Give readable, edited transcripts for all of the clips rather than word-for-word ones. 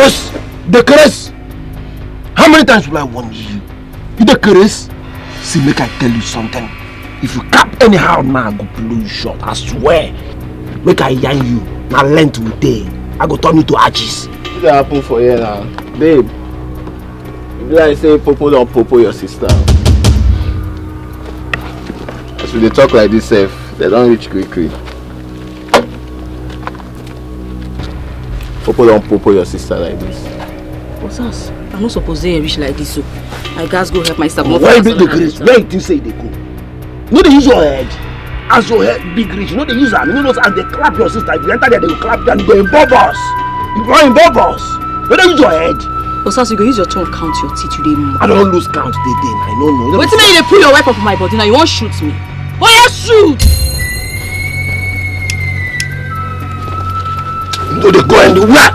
Chris! The Chris! How many times will I warn you? You the Chris? See, make I tell you something. If you cap anyhow now, I go blow you short. I swear. Make I yarn you. Now length will day. I go turn you to arches. What happen for you now? Babe. You be like say Popo don't Popo your sister. As we talk like this safe, they don't reach quickly. Popo don't Popo your sister like this. What's us? I'm not supposed to reach like this, so I guys go help my sister. Why big the Chris? Where you say they go? No, they use your head. As your head big rich, no, they use them. You know, as they clap your sister, if you enter there, they will clap them. They involve us. You go involve us. No, they use your head. What's us? You go use your tongue count your teeth today. I don't lose count today. I don't know. Wait till you pull your weapon from my body now. You won't shoot me. Oh yeah, shoot! No, they go and do what?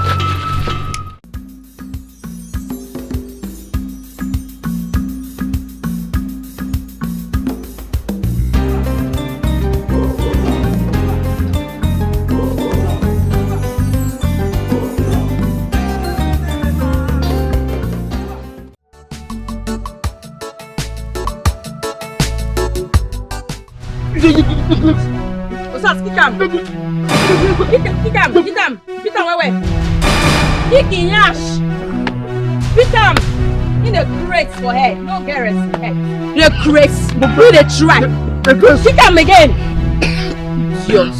What's up? Kick him! Beat him, where? Kick him, Yash! Beat him! In the crates for head, no get respect. The crates, but do the try. Kick him again! Idiot!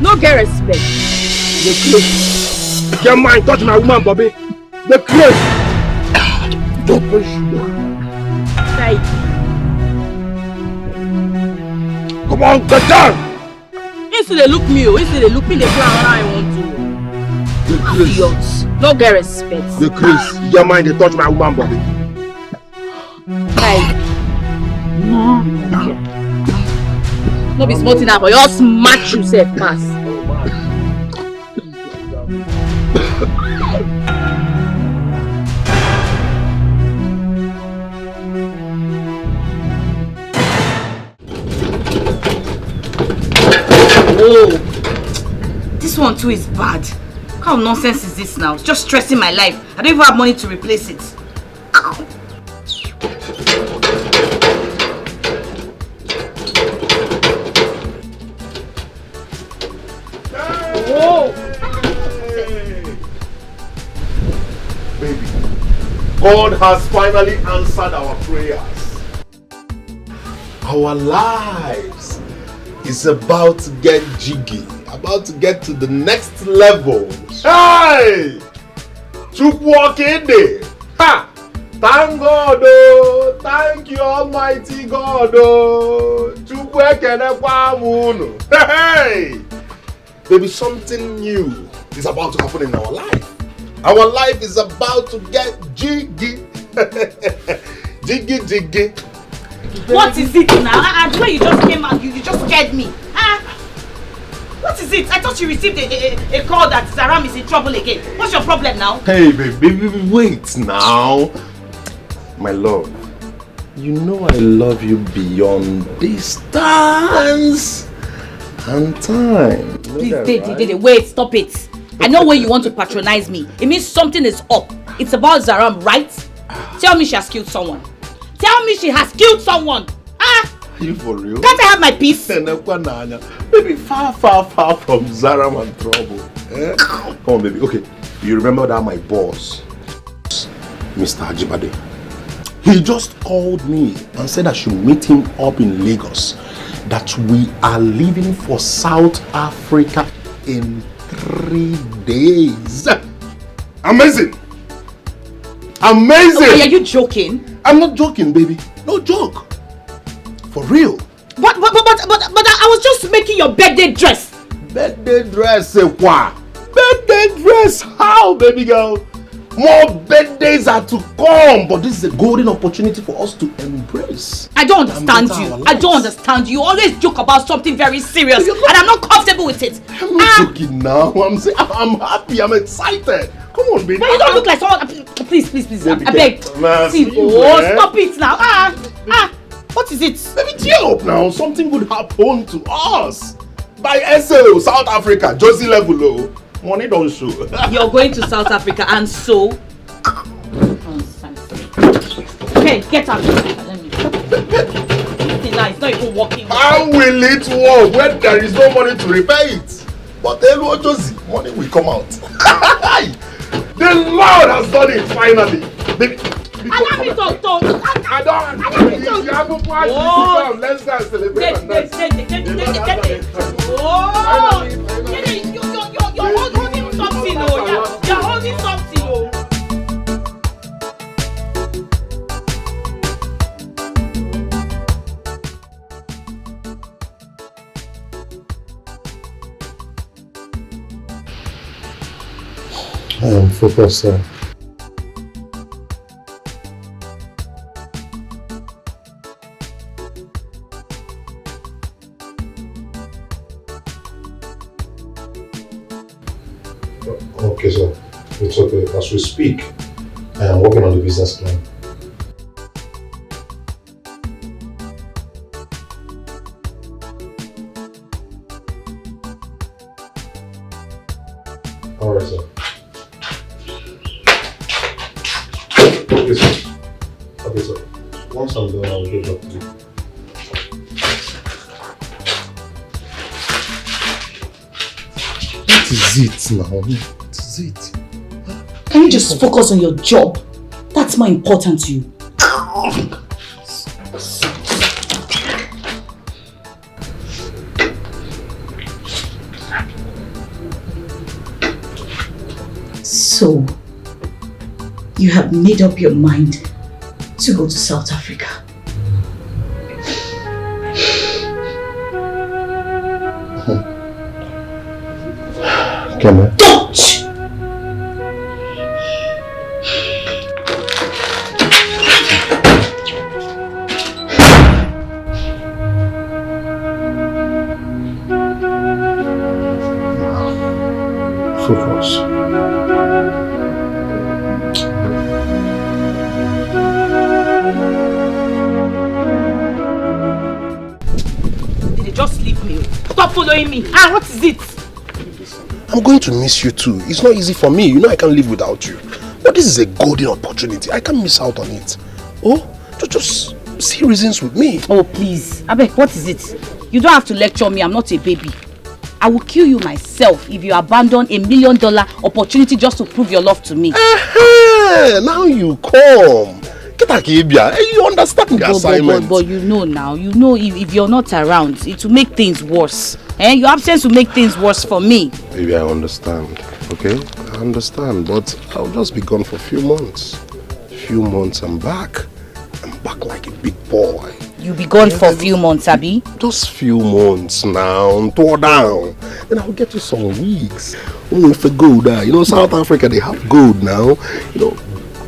No get respect. The crates. Your mind touch my woman, Bobby. The crates. Don't push you. Come on, get down! Instead they look me, instead they look me, they plan I want to. The Chris. Idiots. No get respect. The Chris. Your mind they touch my woman, Bobby. Hey. No be smart enough, but you all smash yourself fast. Oh, this one too is bad. What kind of nonsense is this now? It's just stressing my life. I don't even have money to replace it. Oh. Hey. Baby, God has finally answered our prayers. Our lives is about to get jiggy, about to get to the next level. Hey! Chuk walking day. Ha! Thank God, oh! Thank you, Almighty God, oh! Chuk walking. Hey! Baby, something new is about to happen in our life. Our life is about to get jiggy. Jiggy, jiggy. What is it now? The way you just came out, you just scared me. What is it? I thought you received a call that Zaram is in trouble again. What's your problem now? Hey, baby, wait now. My love, you know I love you beyond distance and time. Please, right? Wait, stop it. I know when you want to patronize me. It means something is up. It's about Zaram, right? Tell me she has killed someone. Tell me she has killed someone. Are you for real? Can't I have my peace? Baby, far from Zaram and trouble. Eh? Come on, baby. Okay, you remember that my boss, Mr. Ajibade, he just called me and said I should meet him up in Lagos. That we are leaving for South Africa in 3 days. Amazing! Amazing! Okay, are you joking? I'm not joking, baby. No joke. For real. But I was just making your birthday dress. Birthday dress, what? Birthday dress? How, baby girl? More birthdays are to come, but this is a golden opportunity for us to embrace. I don't understand you. I don't understand you. You always joke about something very serious, and I'm not comfortable with it. I'm not joking now. I'm saying I'm happy. I'm excited. Come on, baby. But you don't look like someone. Please. I beg. See, stop it now. What is it? Baby, cheer up now. Something would happen to us. By SO, South Africa, Josie level. Money don't show. You're going to South Africa and so? Okay, get out. Let me. It's not even working. How will it work when there is no money to repair it? But money will come out. The Lord has done it finally. Allow me to talk. I don't. You have to pass this. Let's go and celebrate. Oh, you're holding something, oh. You're holding something, oh. I am focused, sir. Okay, sir. It's okay. As we speak, I am working on the business plan. Alright, sir. Okay, sir. Okay, sir. Once I'm done, I'll get back to you. What is it now? What is it? Can you just focus on your job? That's more important to you. So, you have made up your mind to go to South Africa. Come on. Don't! Focus. Did they just leave me? Stop following me. What is it? I'm going to miss you too. It's not easy for me. You know I can't live without you. But this is a golden opportunity. I can't miss out on it. Oh, just see reasons with me. Oh, please. Abeg, what is it? You don't have to lecture me. I'm not a baby. I will kill you myself if you abandon $1 million opportunity just to prove your love to me. Now you come. You understand the assignment. But you know now, if you're not around, it will make things worse. Your absence will make things worse for me. Maybe I understand, okay? I understand, but I'll just be gone for a few months. I'm back. I'm back like a big boy. You'll be gone for a few months, Abby? Just few months now, tore down. Then I'll get you some weeks. If I go there, South Africa, they have gold now.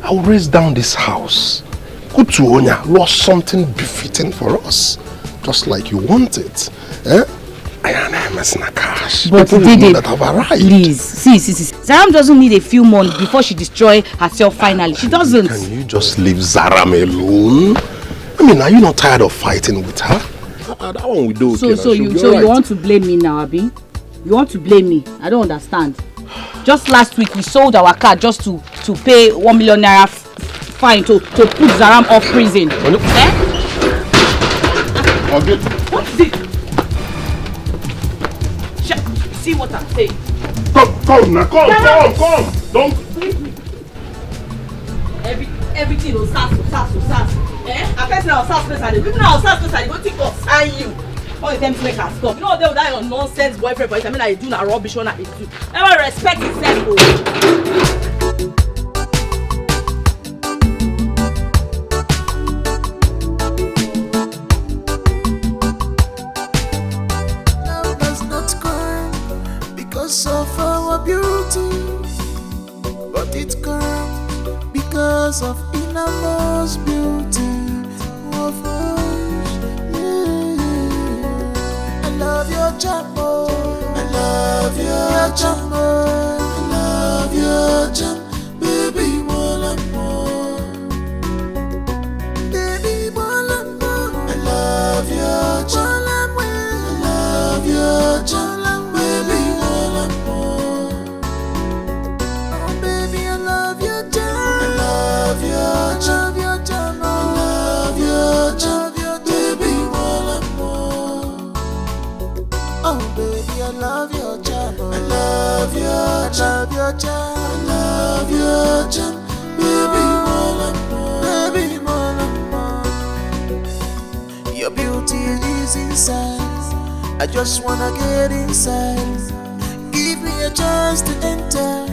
I'll raise down this house. Go to Onya, lost something befitting for us. Just like you want it. I am messing a cash. But Dede, that have arrived. Please, see. Zaram doesn't need a few months before she destroys herself finally. She doesn't. Can you just leave Zaram alone? I mean, are you not tired of fighting with her? That one we do. So you want to blame me now, Abi? You want to blame me? I don't understand. Just last week we sold our car just to pay 1 million naira fine to put Zaram off prison. What is it? See what I'm saying? Come now, come. Don't. Everything was sass. I can't say our sass place and the people now sass place and they go think of sign you. All the time to make us stop. You know they will die on nonsense boyfriend, but I mean I do na rubbish one I do. Never respect yourself. Of our beauty, but it's gone because of innermost beauty of us. I love your jam, I love your jam, I love your jam, baby, more and more, baby, more and more. I love your jam, I love your jam. love your charm, love your charm, baby more, baby more. Your beauty is inside. I just wanna get inside. Give me a chance to enter.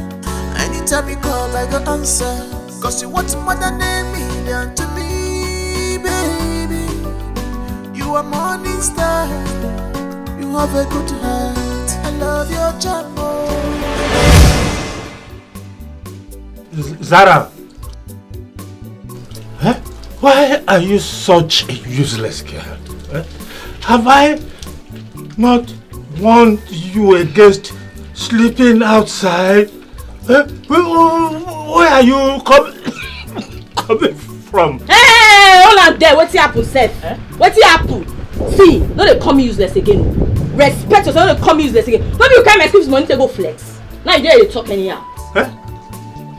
Anytime you call, I go answer. Cause you want more than a million to me, baby. You are morning star. You have a good heart. I love your charm. Zara, why are you such a useless girl? Have I not warned you against sleeping outside? Where are you coming from? Hey, hold on there. What's happen, Seth? What's happen? See, don't they call me useless again. Respect yourself, don't they call me useless again. Don't you carry my excuse money to go flex. Now you dare you talk anyhow.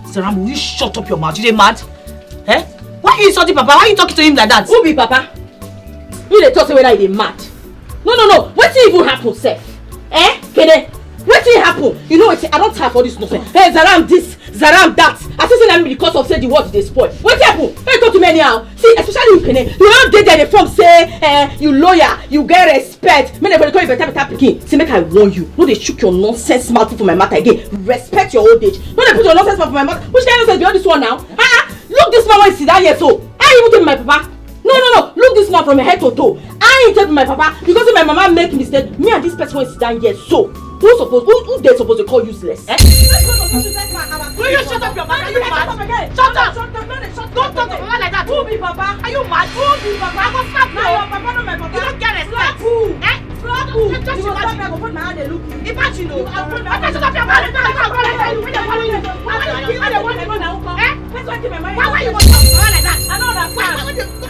Saram, will you shut up your mouth? You dey mad? Why are you insulting Papa? Why are you talking to him like that? Who be Papa? You dey talk whether you dey mad. No. What even happen, Seth? Kede? What happen? You know what? I don't have all this nonsense. Hey, Zaram this, Zaram that. I say them because of say the word they spoil. What happen? Hey, talk to me anyhow. See, especially you, Kene. You don't get there from say, you lawyer, you get respect. Me never call you better pikin. See, make I warn you. No, they shook your nonsense mouth for my matter again. Respect your old age. No, they put your nonsense mouth for my mouth. Which kind of nonsense beyond this one now? Look this man when he sit down here so. I even tell my papa. No. Look this man from head to toe. I ain't tell my papa because if my mama make mistake, me and this person when sit down here so. Who they supposed to call useless? Will you shut up your mouth? Are you mad? Shut up! Don't talk to Mama like that. Who be Papa? Are you mad? Who be Papa? I go slap you. Your Papa not my Papa. You don't get respect. Who? Slap who? You go slap me. I go put my hand and look you. Imagine you. I can't shut up your mouth. Why you want to talk to Mama like that? I know that.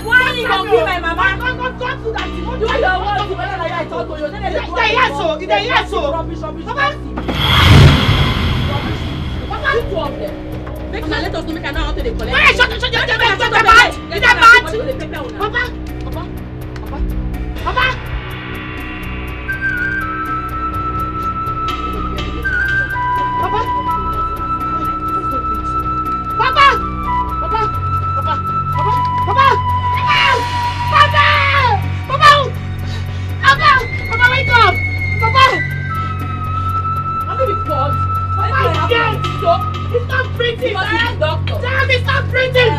Why you don't kill my Mama? Don't do that. Do your work. I talk to you. Yes, so. Rubbish. Papa! You two of them. Make una let us know, make I know how to dey collect. Hey, shut your mouth! You dey mad? Papa! Papa, wake up! Papa! I'm gonna be called. It's not breathing! Damn, it's not breathing!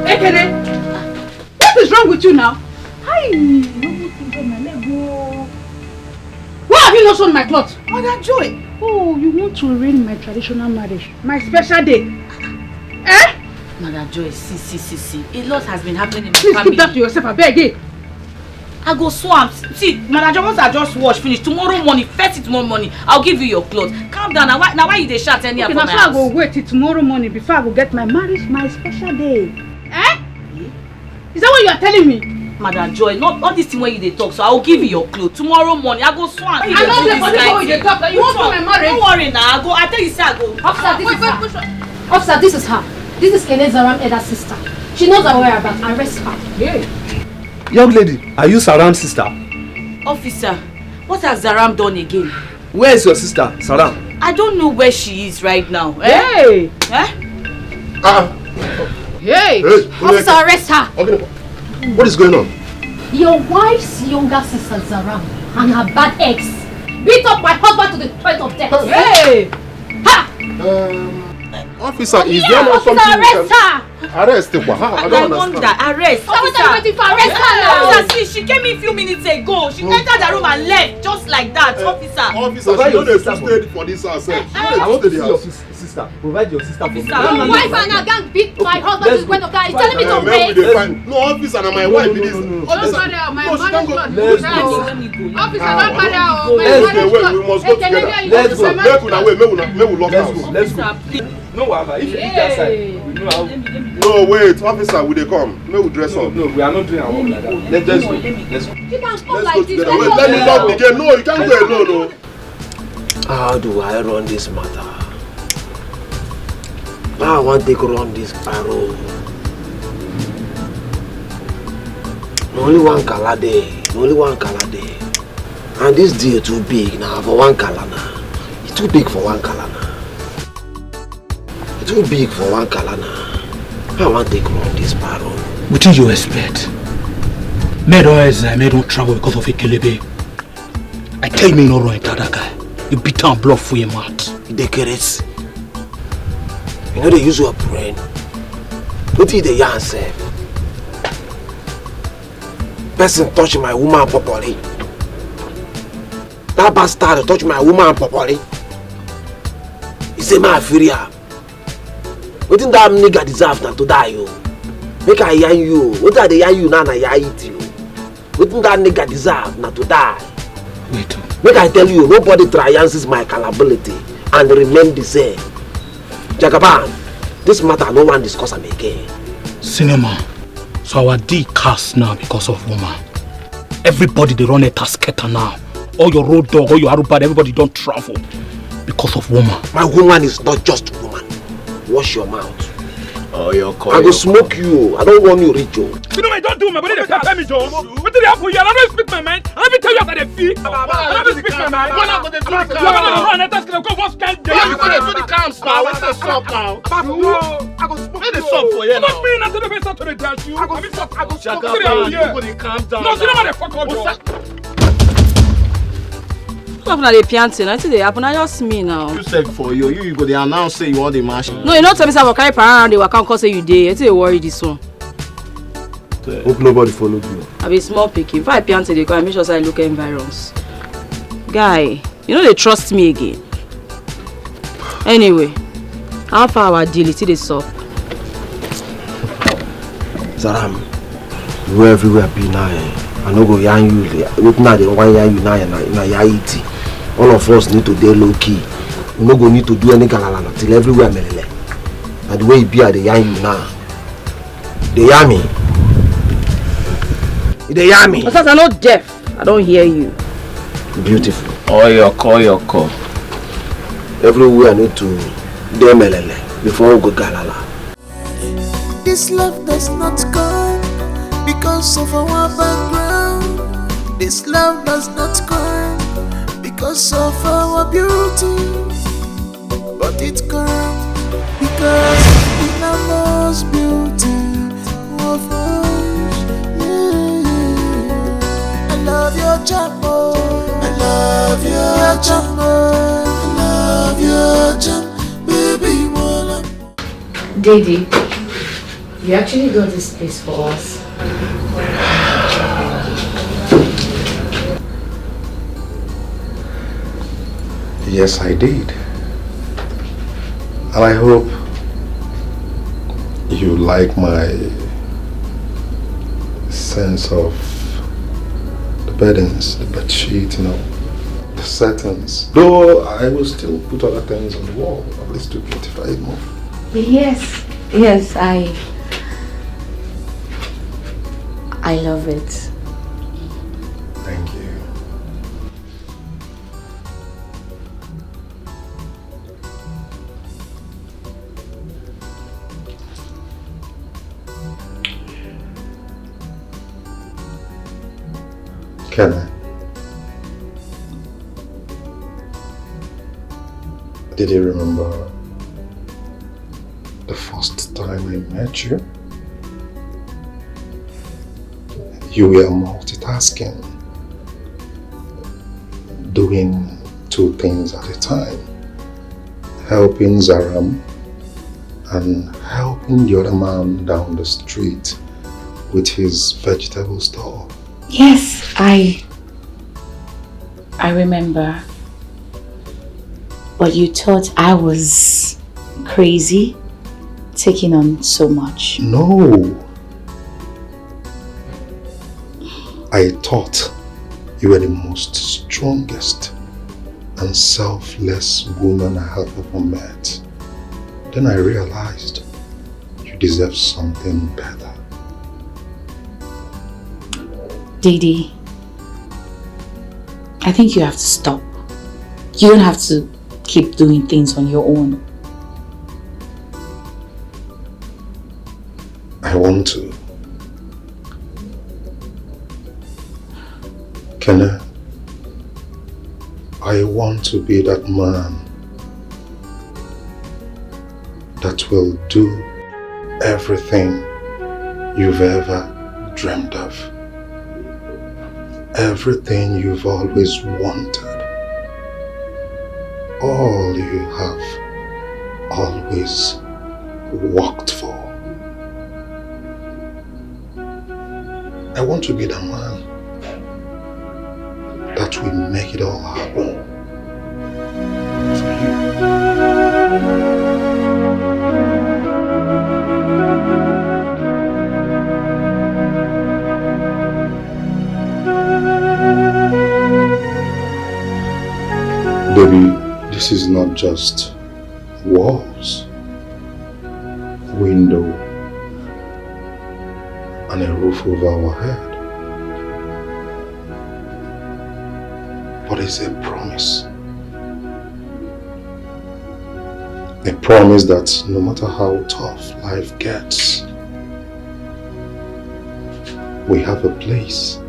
Ekene, what is wrong with you now? Why have you not shown my clothes? Mother Joy! Oh, you want to ruin my traditional marriage, my special day. Mother Joy, see. A lot has been happening in the Please family. keep that to yourself, I beg you. I go swamp. See, Mother Joy, once I just wash finish, tomorrow morning, tomorrow morning, I'll give you your clothes. Calm down. Now why you dey shout anyhow for my house? I go wait till tomorrow morning before I go get my marriage, my special day. Is that what you are telling me? Mother Joy, not all this thing when you dey talk, so I will give you your clothes. Tomorrow morning, I go swamp. I know the way you dey talk, you want my marriage. Don't worry now, I tell you say I go. Officer, this is her. This is Kene Zaram's elder sister. She knows our whereabouts. Arrest her. Yeah. Young lady, are you Saram's sister? Officer, what has Zaram done again? Where is your sister, Saram? I don't know where she is right now. Hey! Hey! Officer, arrest her! Okay. What is going on? Your wife's younger sister Zaram and her bad ex beat up my husband to the point of death. Hey! Officer, is there not something arrest her! Arrest her? I don't understand. Arrest. Officer, waiting for arrest her now! Officer, see, she came in a few minutes ago. She entered the room and left just like that. Officer. Officer, she don't stay for this herself. I want to see your sister. Provide your sister for me. Your wife and her gang beat my husband to the point of that. He's telling me to pay. No, officer, and my wife it is. Officer, no, she can't go. Let's go. Officer, don't carry her. We must go together. Let's go. May we lock house. Let's go. No, Wava, if you eat outside, we know how. No, wait, officer, will they come? May we dress up. No, we are not doing our work like that. Let's go. Let's go. You can't come Let's like go this. together. Wait, let me lock the gate. No, you can't go alone, no. How do I run this matter? How I want to run this barrel. Only one color there. Only one color there. And this deal too big now for one color now. It's too big for one color now. It's too big for one color now. I want to run this barrel. What did you expect? May don't travel because of a kelebe. I tell you, no run into that guy. You beat and bluff for your mouth. They carrots. You know they use your brain. What did they answer? Person touch my woman properly. That bastard touch my woman properly. He say my furia. What did that nigga deserve not to die you? Make I yarn you. What are they yarn you now? I eat you. What did that nigga deserve not to die? Wait. Make I tell you, nobody triumphs my capability and remain the same. Jagaban, this matter no one discuss am again. Cinema. So our D cast now because of woman. Everybody they run a tasketa now. All your road dog, all your arubad, everybody don't travel because of woman. My woman is not just woman. Wash your mouth. Oh, your call. I go smoke you. I don't want you rich, Joe. You know I don't do my body. They can't tell me, Joe. What did they happen here? I don't speak my mind. I don't tell you after they feel. I don't speak my mind. You're not going to do the camp. You're going to run. That's going to go. What's kind of day? You're going to do the camps now. What's the sub now? I go smoke the sub for you now. I'm not being at the best to the dance. You. I go smoke. Shut up. You're going to calm down. No, you know what the fuck Joe. Stop now the pianting. I see they happen. I just me now. You said for you. You go there announce say you want the machine. No, you not tell me say I will carry around. They will come cause say you dey. I say you worry this one. Hope nobody followed you. I be small picky. If I pianting, they go and make sure I look at environs. Guy, you know they trust me again. Anyway, how far our deal is this up? Zaram, you everywhere be now. I no go yarn you. Look now, they want yarn you now. Na yaiti. All of us need to dey low key. We no go need to do any galalana till everywhere melele. And the way you be at the yarn you now. They yarn me. They yarn me. Because I'm not deaf. I don't hear you. Beautiful. Oh, your call. Everywhere I need to dey melele before we go galala. This love does not come because of our background. This love does not come because of our beauty. But it comes because of the most beauty of us. Yeah. I love your jumbo. I love your jumbo. I love your jumbo. Baby, wanna. Daddy, you actually got this place for us. Yes, I did. And I hope you like my sense of the beddings, the bedsheet, you know, the curtains. Though I will still put other things on the wall, at least to beautify it more. Yes, I love it. Thank you. Can I? Did you remember the first time I met you? You were multitasking, doing two things at a time. helping Zaram and helping the other man down the street with his vegetable store. Yes, I remember. But you thought I was crazy, taking on so much. No. I thought you were the most strongest and selfless woman I have ever met. Then I realized you deserve something better. Didi, I think you have to stop. You don't have to keep doing things on your own. I want to. Kenna, I want to be that man that will do everything you've ever dreamed of. Everything you've always wanted. All you have always worked for. I want to be the man that will make it all happen for you. Baby, this is not just walls, window, and a roof over our head. But it's a promise. A promise that no matter how tough life gets, we have a place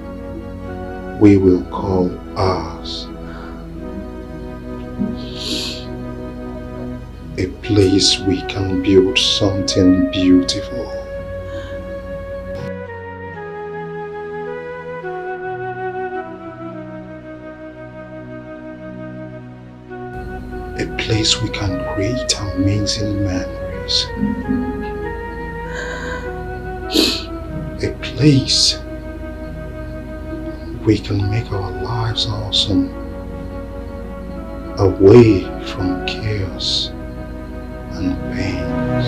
we will call ours. A place we can build something beautiful. A place we can create amazing memories. A place we can make our lives awesome, away from chaos and pains.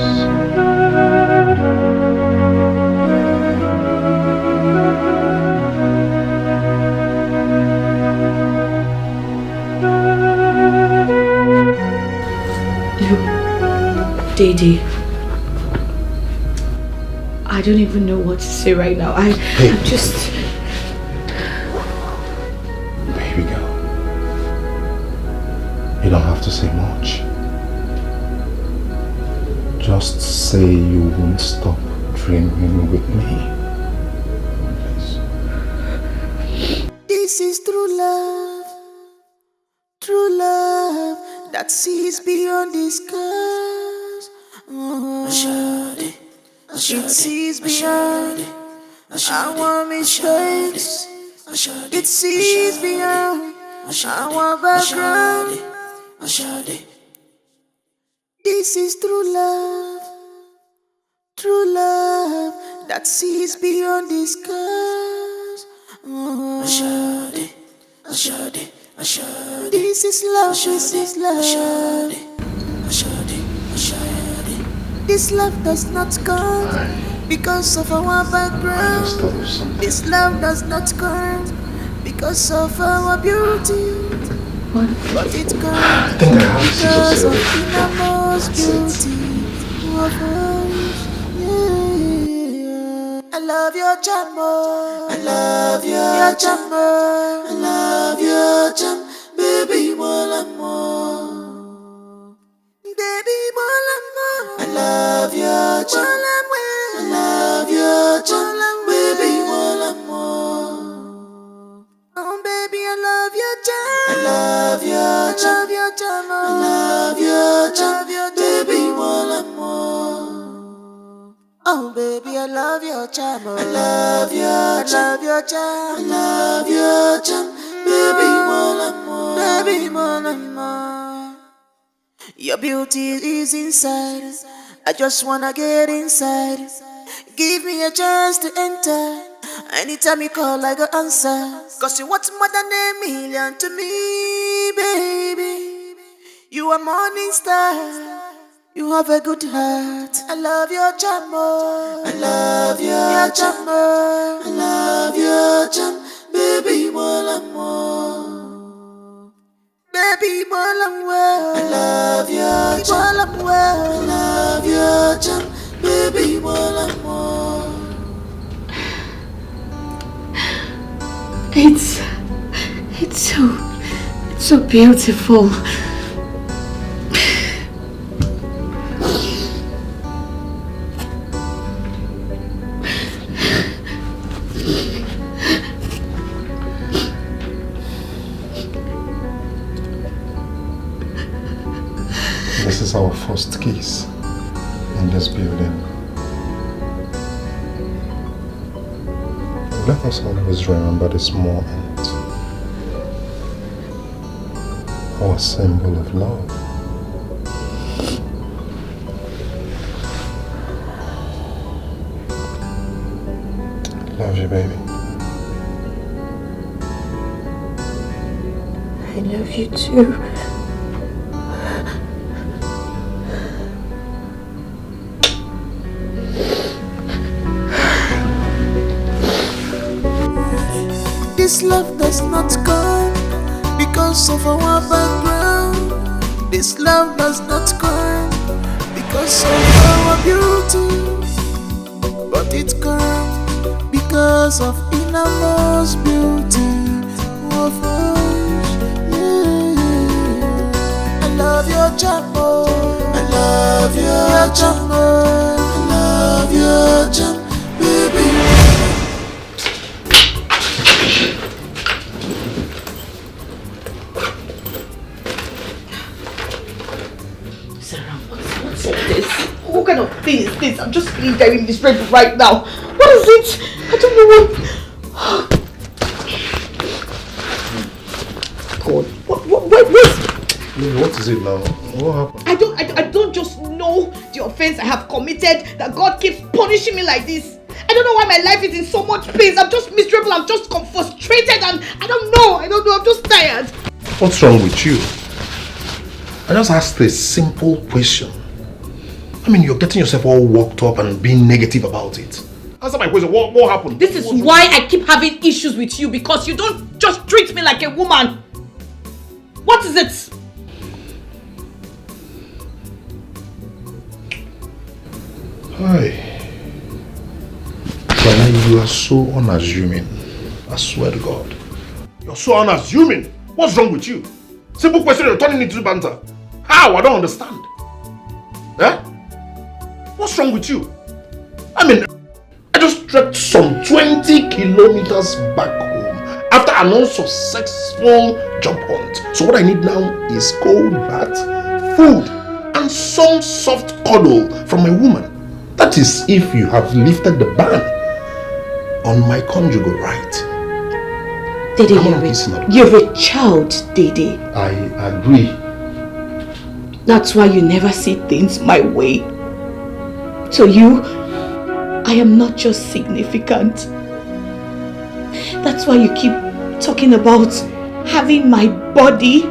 Didi, I don't even know what to say right now. I'm just... Baby girl, you don't have to say much. Just say you won't stop dreaming with me. Please. This is true love that sees beyond the skies. It sees beyond our mistakes. It sees beyond our background. This is true love that sees beyond the skies. This is love. This love does not come because of our background. This love does not come because of our beauty. But it comes because of innermost beauty of us. Yeah. I love your charm, I love your charm, I love your charm, baby, more and more. Baby, more and more. I love your charm, I love your charm, baby, more and more. Oh, baby, I love your charm, I love your charm, I love your charm, baby, more and more. Oh, baby, I love your charm, I love your charm, I love your charm, baby, more and more, baby, more and more. Your beauty is inside. I just wanna get inside. Give me a chance to enter. Anytime you call, I go answer. Cause you want more than a million to me, baby. You are morning star. You have a good heart. I love your jamo. I love your jamo. I love your jam. Baby, more and more. Baby, more and more. I love your jam. I love your jam. Baby, more and more. It's so beautiful. This is our first kiss in this building. Let us always remember this moment, our symbol of love. Love you, baby. I love you too. This love does not come because of our background. This love does not come because of our beauty, but it comes because of innermost beauty of us. Yeah. I love your jamo. I love your jamo. I love your jam, baby. What kind of thing is this? I'm just feeling very miserable right now. What is it? I don't know what. God, what is it now? What happened? I don't just know the offense I have committed that God keeps punishing me like this. I don't know why my life is in so much pain. I'm just miserable. I'm just frustrated, and I don't know. I'm just tired. What's wrong with you? I just asked a simple question. I mean, you're getting yourself all worked up and being negative about it. Answer my question. What happened? This is why I keep having issues with you, because you don't just treat me like a woman. What is it? Hi. Tana, you are so unassuming. I swear to God. You're so unassuming. What's wrong with you? Simple question, you're turning into banter. How? I don't understand. Eh? What's wrong with you? I mean, I just trekked some 20 kilometers back home after an unsuccessful job hunt. So what I need now is cold bath, food, and some soft cuddle from a woman. That is if you have lifted the ban on my conjugal right. Dede, you're a child, Dede. I agree. That's why you never see things my way. To you, I am not just significant. That's why you keep talking about having my body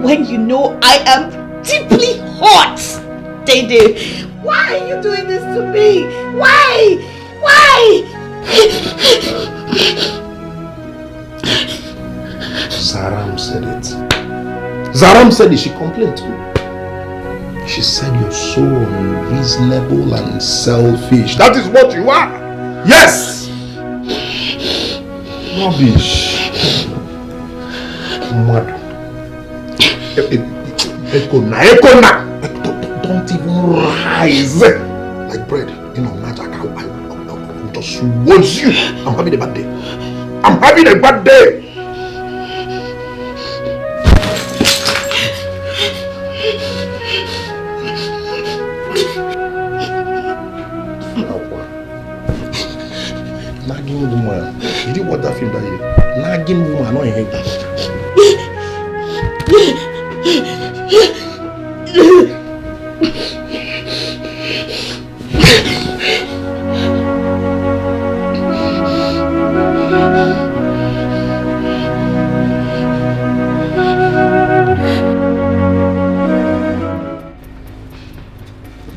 when you know I am deeply hot. Dede, why are you doing this to me? Why? Zaram said it. Zaram said it. She complained too. She said you're so unreasonable and selfish. That is what you are. Yes. Rubbish. Mad. Ekona. Don't even rise like bread. You know, magic. I just want you. I'm having a bad day. I'm having a bad day. Nagging woman. You did watch that film that year? Nagging woman, not in here.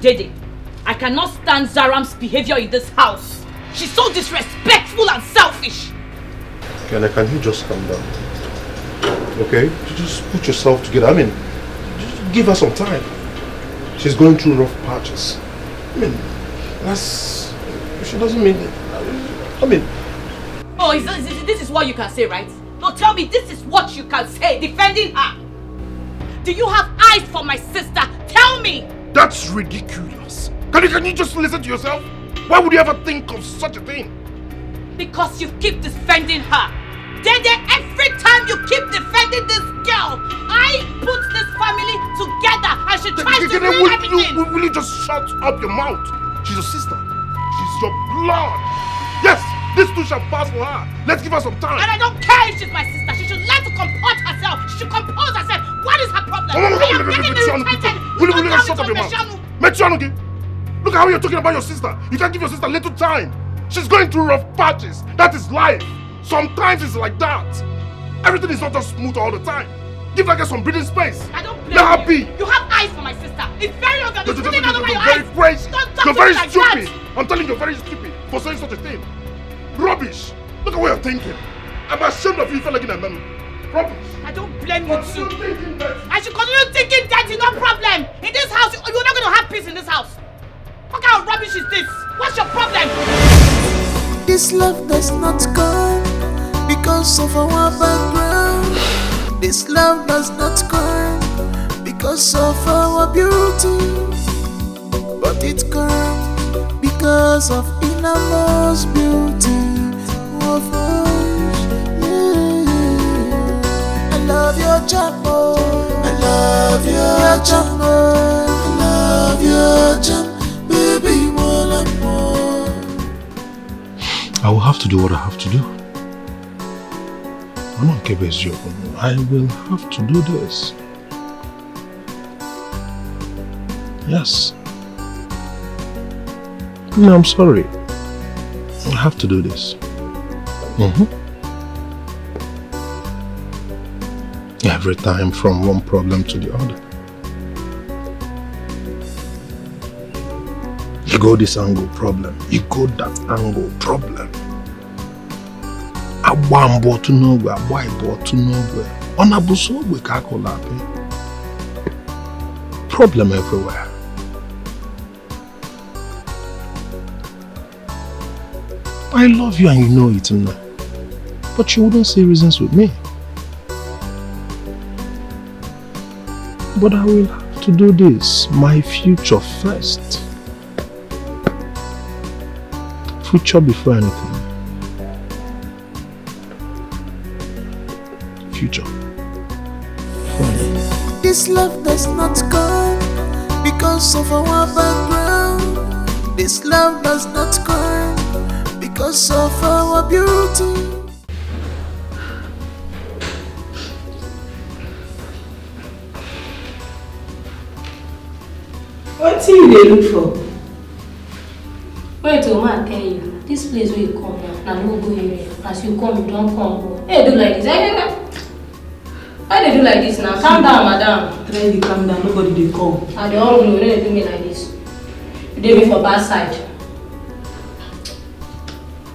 JJ, I cannot stand Zaram's behavior in this house. She's so disrespectful and selfish. Tana, can you just calm down? Okay? You just put yourself together. I mean, just give her some time. She's going through rough patches. I mean, that's... She doesn't mean... I mean... Oh, this is what you can say, right? No, tell me, this is what you can say, defending her. Do you have eyes for my sister? Tell me! That's ridiculous. Can you just listen to yourself? Why would you ever think of such a thing? Because you keep defending her. Dede, every time you keep defending this girl, I put this family together and she tries to ruin everything. Will you just shut up your mouth? She's your sister. She's your blood. Yes, this too shall pass for her. Let's give her some time. And I don't care if she's my sister. She should learn to comport herself. She should compose herself. What is her problem? I am getting irritated. Will you shut up your mouth? Look at how you're talking about your sister. You can't give your sister little time. She's going through rough patches. That is life. Sometimes it's like that. Everything is not just smooth all the time. Give her some breathing space. I don't blame Let her be. You have eyes for my sister. It's very obvious. You're very crazy. You're very stupid. I'm telling you, you're very stupid for saying such a thing. Rubbish. Look at what you're thinking. I'm ashamed of you for looking at them. Rubbish. I don't blame you too. I should continue thinking dirty, no problem. In this house, you're not going to have peace in this house. What kind of rubbish is this? What's your problem? This love does not come because of our background. This love does not come because of our beauty, but it comes because of innermost beauty of us. Yeah. I love your charm, I love your charm, I love your charm, baby, more and more. I will have to do what I have to do. I'm not keeping you. I will have to do this. Yes. No, I'm sorry. I have to do this. Every time from one problem to the other. You go this angle, problem. You go that angle, problem. Abambo to nowhere, boy to nowhere. On a buso we kakolapi. Problem everywhere. I love you and you know it now. But you wouldn't say reasons with me. But I will have to do this. My future first. Future before anything. Future. This love does not come because of our background. This love does not come because of our beauty. What do you look for? Wait till man tell you, this place where you come now, no go area. As you come, you don't come. Hey, do like this. Why they do like this now? Calm down, madam. Try to calm down, nobody they come. And they all know they do me like this. You do me for bad side.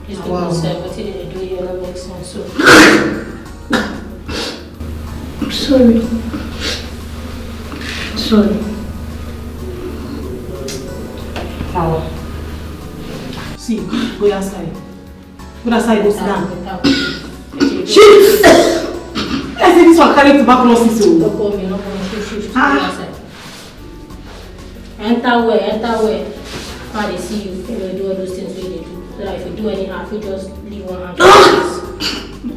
This do myself, but they do you don't make sense. So. I'm sorry. Sorry. Power. See, go outside. Go outside, go sit down. Shit! I said this one carry tuberculosis. No call me, no call me. Go outside. Enter where? How they see you, they will do all those things they do. So that if you do anyhow, if you just leave one hand.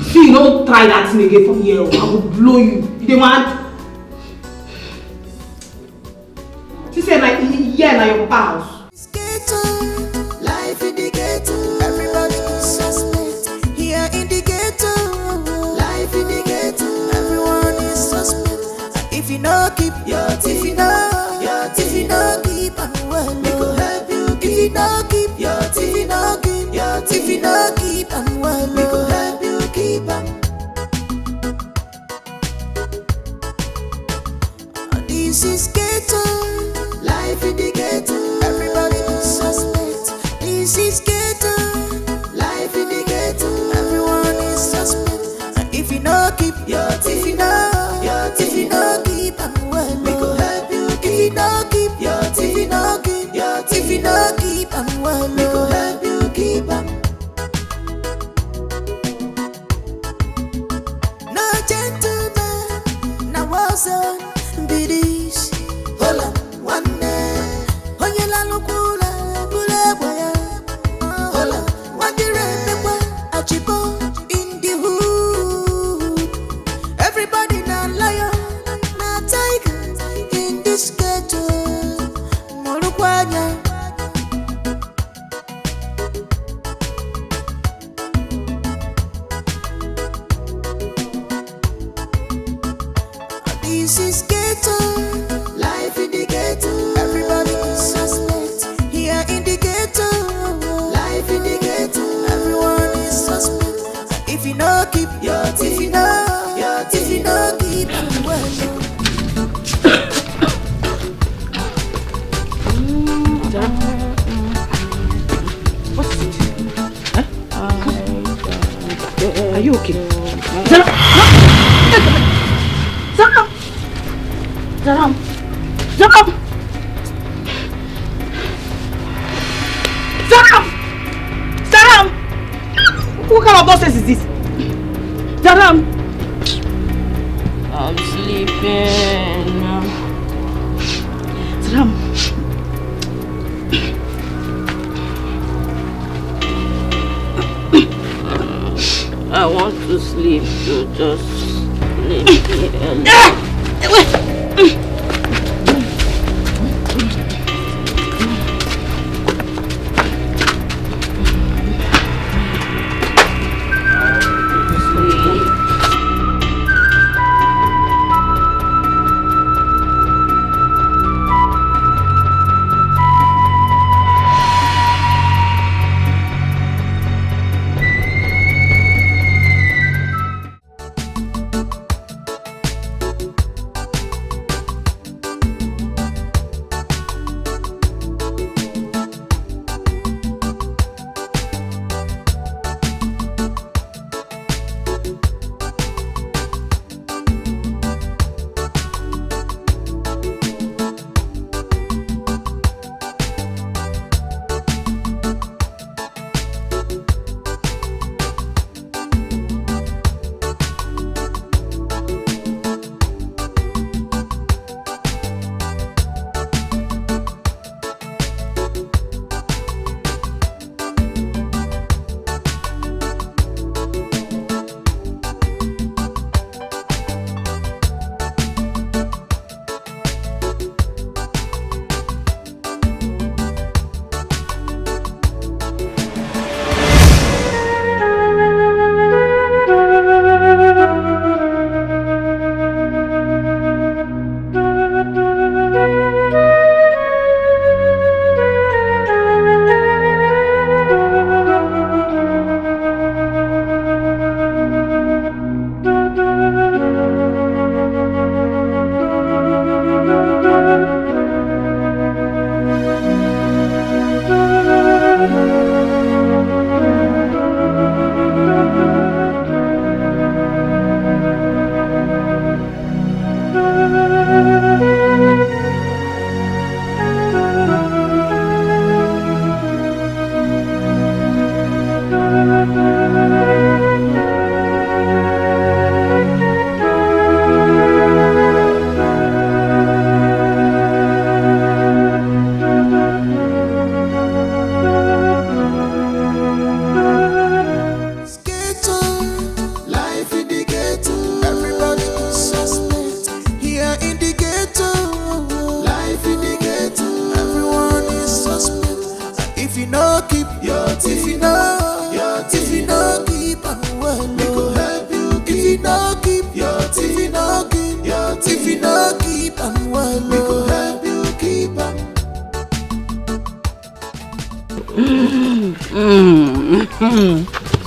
See, don't try that thing again from here. I will blow you. You dey mad? She said like, yeah, like your pals. Life in the ghetto, everybody is suspect. Here in the ghetto, life in the ghetto, everyone is suspect. If you know keep your teeth, if you know keep and well, we go help you. If you know keep your teeth, if you know keep your teeth, if you know keep and well, we go help you keep and. This is ghetto, life in the ghetto. kwanya. This is ghetto, life in the ghetto. Everybody is suspect here in the ghetto. Life in the ghetto, everyone is suspect. If you know, keep your teeth. If you know, keep them well. What's it? Huh? Are you okay? Zaram! What kind of nonsense is this? Zaram! I'm sleeping. Zaram! I want to sleep, so just leave me alone.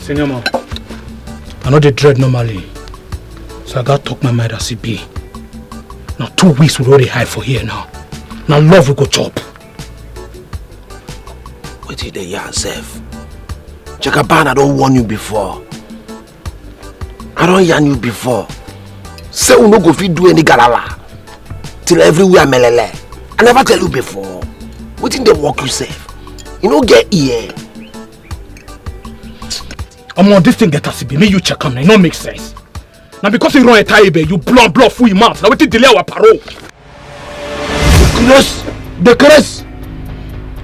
Senior man, I know they dread normally, so I gotta talk my mind as it be. Now 2 weeks we already hide for here now. Now love we go chop. What did they yourself? Jagaban, I don't warn you before. I don't yarn you before. Say we no go fit do any galala till everywhere melele. I never tell you before. What did they walk yourself? You no get here. On this thing get us be me you check on, it no make sense. Now because you run a tie you blow full mouth. Now we delay our parole. The curse.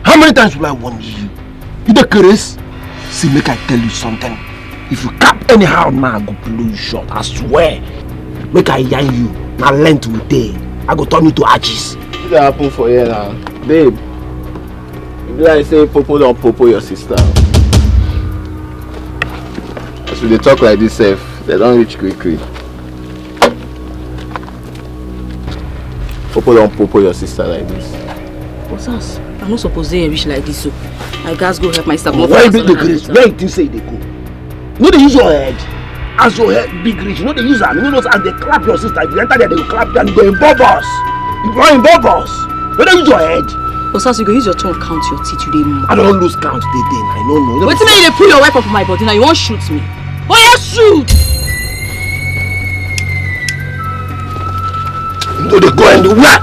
How many times will I warn you? You the curse? See, make I tell you something. If you cap anyhow now, I go blow you short. I swear. Make I yarn you. Now length will day. I go turn you to arches. What happen for here now? Babe, Like say popo don't popo your sister. As we dey talk like this safe, they don't reach quickly. Popo don't popo your sister like this. What's us? I'm not supposed to reach like this, so I guys go help my sister. Why big the grace? Where you think say they go? No, they use your head. As your head big reach, you know they use them. You know, as they clap your sister, if you enter there, they will clap and they involve us. You go involve us. Where they use your head? Osas, you go use your tongue count your teeth today. I don't lose count today. I don't know. Wait till you pull your wife up my body now. You won't shoot me. Oh yeah, shoot! You know they go and do what?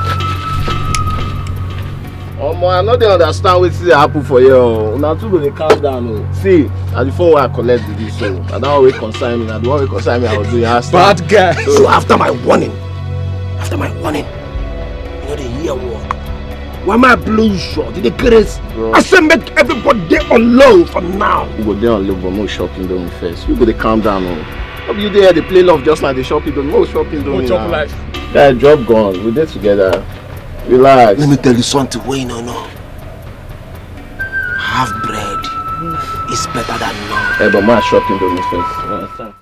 I know they understand what happen for you. Now two go they calm down. See, at the phone where I collect the this, so I don't always consign me. Now the one way consign me, I will do it. Bad guy. So after my warning, you know they hear word. Why am I blowing short? Did they grace? I say make everybody on low for now. You go there on low, but no shopping doing first. You go they calm down. How you there? They play love just like the shopping doing. No shopping doing. No life. Yeah, job gone. We did together. Relax. Let me tell you something way you don't know. Half bread is better than none. Hey, but my shopping doing first. You understand?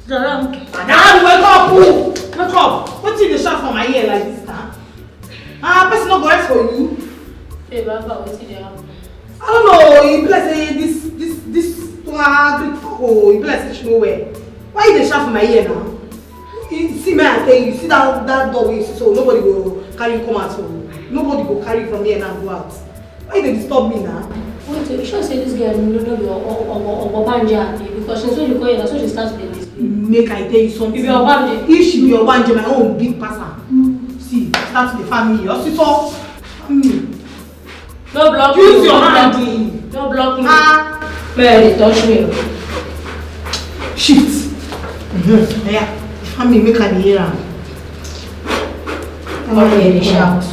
Madam, wake up! Wake up! What's in the shot for my ear like this now? Person not go rest for you. Hey, Baba, what's in the house? I don't know. You bless this Greek fuck. Oh, you bless nowhere. Why you the shot for my ear now? You see me, I tell you. See that door you see, so nobody go carry you come out from. Nobody go carry you from here and go out. Why they disturb me now? Wait, you sure say this girl no be Obanja because since when you go here, that's when she starts playing this game. Make I tell you something. If you're Obanja, if she be Obanja, my own big person. See, start the family. Your sister, family. Don't block me. Use your hand. Don't block me. Man, they touch me. Shift. Yeah, family make her hear am. Okay, they shout.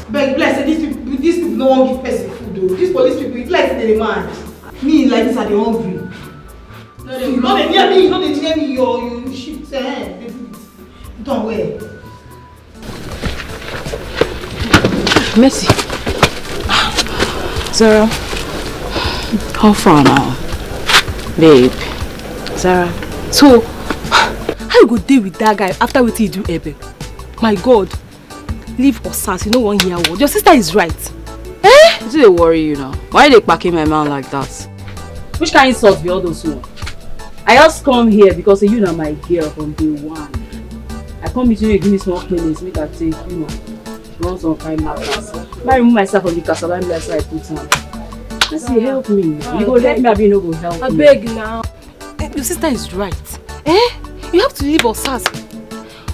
Beg, bless these people no wan give person food though. These police people, it's like they demand. Me like this, I dey hungry. No, they no dey near me. No dey near me. You shift. They do it. Don't wear. Mercy. Zara, how far now? Babe. Zara. So, how you go deal with that guy after what he do, Ebe? My God. Leave Osas, you know one year old. Your sister is right. Eh? Does they worry you now? Why are they packing my man like that? Which kind of insult be all those one? I just come here because you know my girl from day one. I come between you, give me small cleanings, make I take, you know, run some kind matters. I remove myself from the castle and that's why I put on. I say, help me. You go let me, I be no go help me. I beg now. Your sister is right. Eh? You have to leave Osas.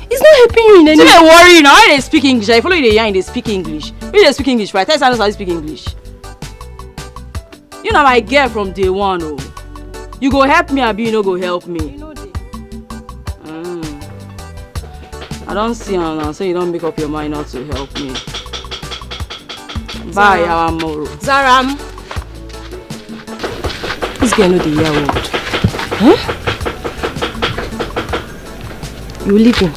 It's not helping you in any way. Don't worry now. Why they speak English? I follow you the yarn, they speak English. When they speak English, right? Tell us how to speak English. You know my girl from day one, oh. You go help me, Abi, you no go help me. You know I don't see her now, so you don't make up your mind not to help me. Bye, our moro. Zaram. This girl know the year old. Huh? You leave him.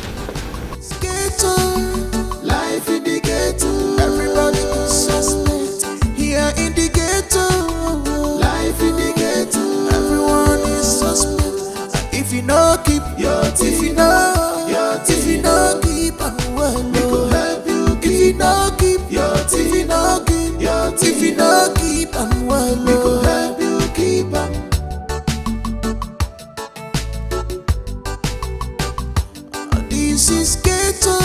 Life in the ghetto, everybody is suspect. Here in the ghetto, life in the ghetto, everyone is suspect. And if you know, keep your teeth. If you know, keep on well. We go help you. If you know, keep your teeth. If you know, keep on well. We go help you keep on. This is ghetto,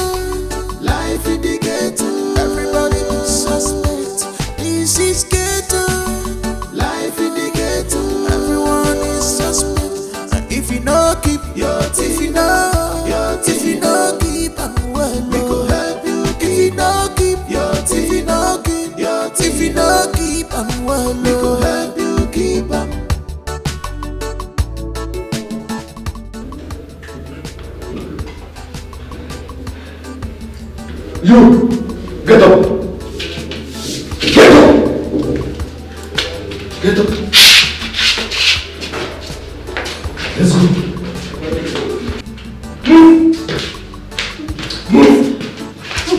life in the ghetto, everybody is suspect. This is ghetto, life in the ghetto, everyone is suspect. And if you know, keep your teeth. If you know, keep on well. We go help you. If you know, keep your teeth. If you know, keep on well. We go help you keep on. You, get up. Get up. Get up. Let's go.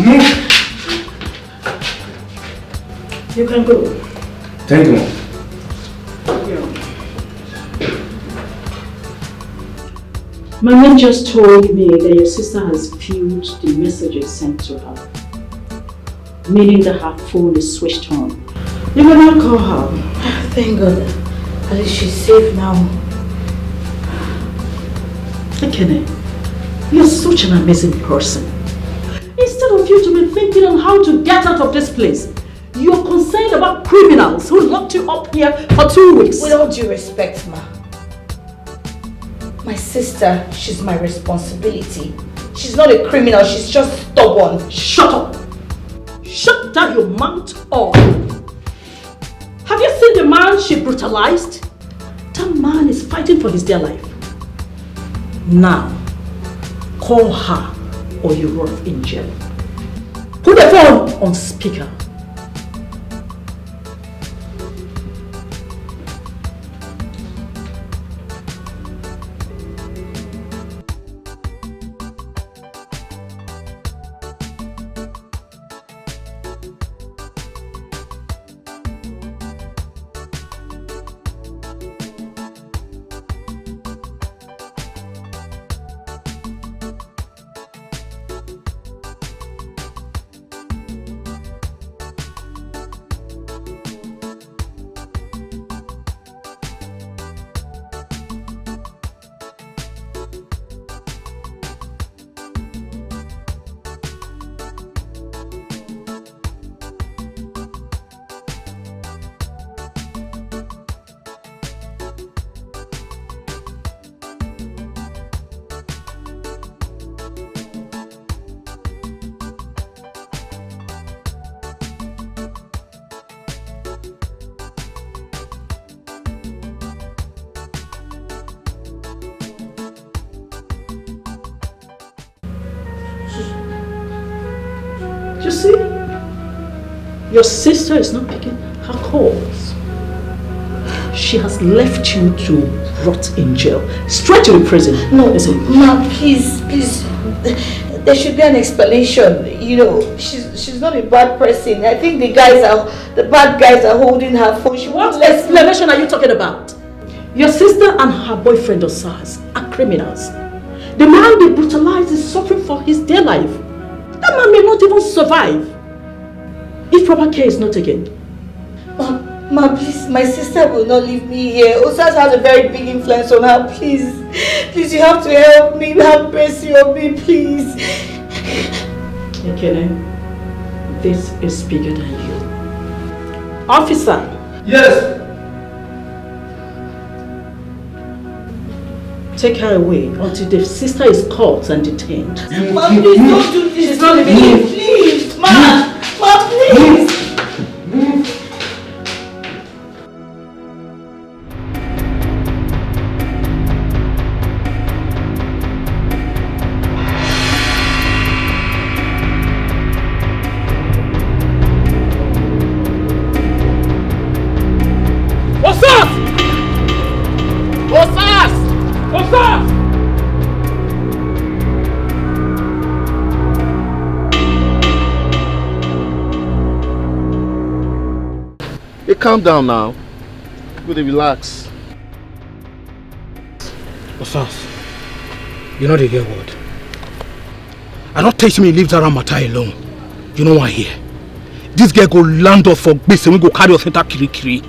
Move. You can go. Thank you, Mom. My man just told me that your sister has viewed the messages sent to her, meaning that her phone is switched on. You will not call her. Thank God. At least she's safe now. Ekene, you're such an amazing person. Instead of you to be thinking on how to get out of this place, you're concerned about criminals who locked you up here for 2 weeks. With all due respect, ma. My sister, she's my responsibility. She's not a criminal, she's just stubborn. Shut up! Shut down your mouth or... Have you seen the man she brutalized? That man is fighting for his dear life. Now, call her or you rot in jail. Put the phone on speaker. You see, your sister is not picking her calls. She has left you to rot in jail, straight to the prison. No, ma, please. There should be an explanation. You know, she's not a bad person. I think the bad guys are holding her phone. What explanation are you talking about? Your sister and her boyfriend Osas are criminals. The man they brutalized is suffering for his dear life. That man may not even survive if proper care is not taken. Ma, please, my sister will not leave me here. Osas has a very big influence on her. Please, you have to help me. Have mercy on me, please. Ekene, this is bigger than you. Officer. Yes. Take her away until the sister is caught and detained. Ma, please don't do this. She's not leaving me. Please, ma, please. Calm down now. Go to relax. Osas, you know the girl word. I don't teach me leave that matter alone. You know why here? This girl go land us for base and we go carry us into Kirikiri.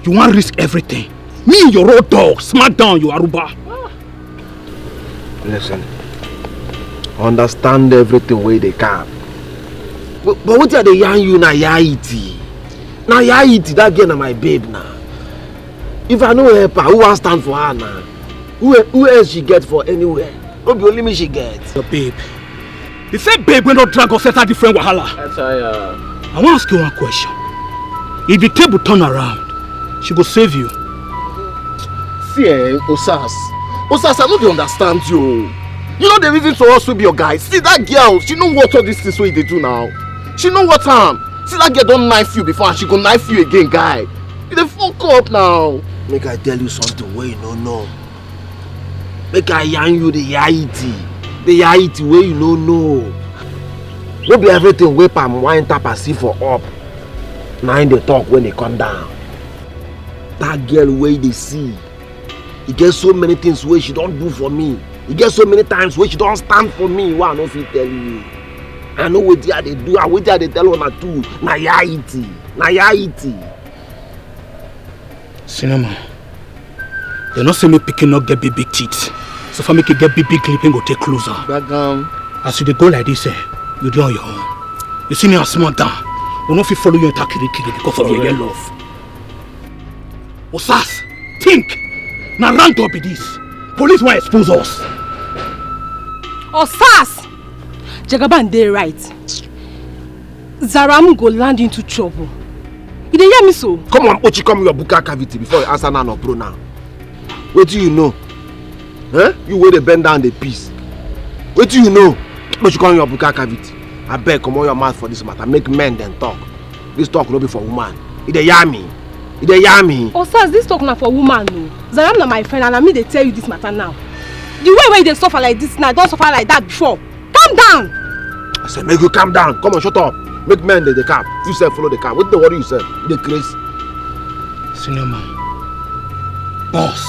You want to risk everything. Me and your road dog, smack down you Aruba. Listen, understand everything where they can. But what are they yarn you na yaiti? Now that girl na my babe now. If I know help her, who will stand for her now? Who else she get for anywhere? Not be only me she gets. Your babe. The same babe will not drag us a different wahala. I want to ask you one question. If the table turn around, she will save you. See, Osas, I don't understand you. You know the reason for us to be your guys. See that girl, she know what all these things what they do now. She know what time. See that girl don't knife you before and she go knife you again, guy. You dey fuck up now. Make I tell you something where you don't know. Make I yarn you the yaiti. The yaiti where you no know. No be everything wey palm wine tap and see for up. Now in the talk when they come down. That girl where they see. He gets so many things where she don't do for me. He gets so many times where she don't stand for me. Why I no fit tell you? I know what they do. I wait they tell her too. Na yaiti. Na yaiti. Cinema. They not say me picking not get big teeth. So for me to get big clipping go take closer. As you dey go like this, you do on your own. You see me as small down. We no fit follow you into kiri because of your love. Osas, think. Now rank up with this. Police will expose us. Osas! Jagaban dey right. Zaram go land into trouble. You dey hear me so? Come on, Ochi, come your buka cavity before you answer now no pro now. What do you know? Huh? You wait to bend down the piece. What do you know? Ochi, come your buka cavity. I beg, come on your mouth for this matter. Make men then talk. This talk will be for woman. It dey hear me. It dey hear me. Osas, this talk na for woman no. Zaram na my friend and I mean they tell you this matter now. The way where they suffer like this now, don't suffer like that before. Calm down. I said, make you calm down. Come on, shut up. Make men they calm. You said follow the calm. What the worry you said? The crazy. Senior man, boss,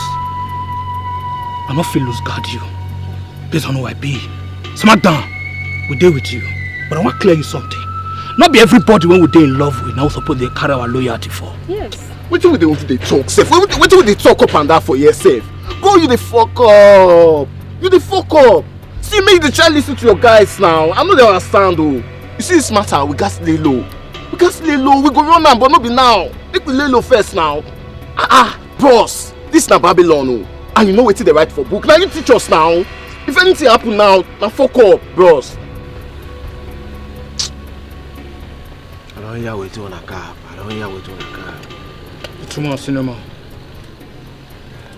I not feel lose guard you. Based on who I be. Smack down. We deal with you. But I want to clear you something. Not be everybody when we dey in love with now suppose they carry our loyalty for. Yes. What do they want to talk, Seth? What do they talk up and down for yourself? Go you the fuck up. You the fuck up. See me the child listen to your guys now. I know they understand though. You see this matter, we got lay low. We got lay low. We go run am, but not be now. Make we lay low first now. Bros. This na Babylon oh. And you know what they write for book. Now you teach us now. If anything happen now fuck up, bros. I don't hear what you on a cab. I don't hear what you on a cab. It's too much cinema.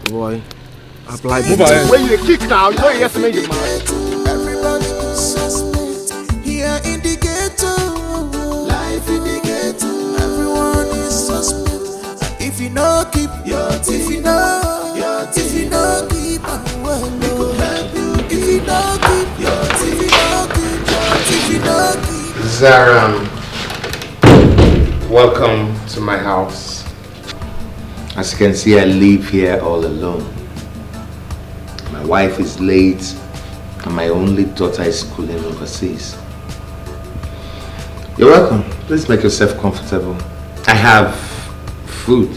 Boy, apply. Move ahead. When you kick now, you know you have to make it mad. Everybody is suspect here in the ghetto. Life in the ghetto. Everyone is suspect. If you know, keep your teeth. If you know, keep well, we could help you. If you know, keep your teeth. If you know, keep your teeth. If you know, keep. Zaram, welcome to my house. As you can see, I live here all alone. My wife is late and my only daughter is schooling overseas. You're welcome. Please make yourself comfortable. I have food.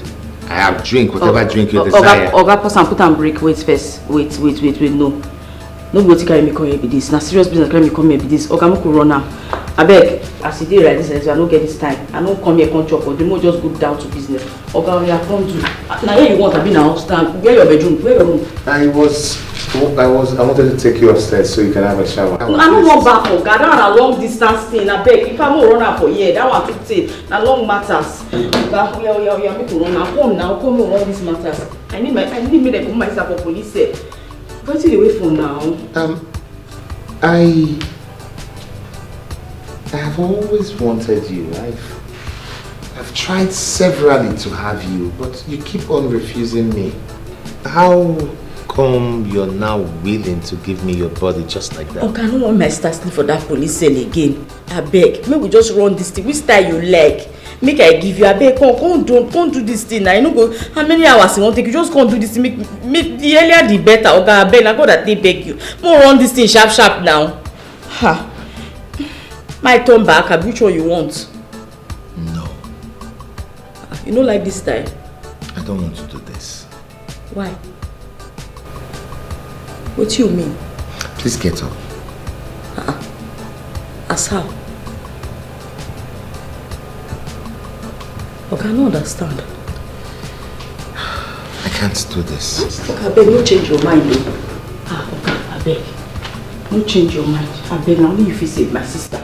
I have drink, whatever drink you desire. Oga, pause and put and break. Wait first. Wait. No. Nobody carry me come here be this. Na serious business carry me come here be this. Oga, make we run now. I beg, as you dey like this, I don't get this time. I don't come here, come chop, but the more just go down to business. Oga, we are come to. Now where you want to be now? Stand. Where your bedroom? Where your room? I wanted to take you upstairs so you can have a shower. I don't want back, Oga. That one a long distance thing. I beg, if I won't run out for here, that one too take. Na long matters. Oga, we are make to run now. Come on, all these matters. I need me to put myself for police. What's the way from now? I have always wanted you. I've tried severally to have you, but you keep on refusing me. How come you're now willing to give me your body just like that? Okay, I don't want my start for that police cell again. I beg, make we just run this thing. Which style you like? Make I give you. I beg, come do this thing. I know go. How many hours you want take? You just can't do this thing. Make the earlier the better. Okay, I beg. I go that they beg you. More run this thing sharp now. Ha. My turn back. Which one you want? No. You don't like this style? I don't want to do this. Why? What do you mean? Please get up. As how? Okay, I don't understand. I can't do this. Okay, I beg, no change your mind though. Okay, I beg. No change your mind. I beg, now only if you save my sister.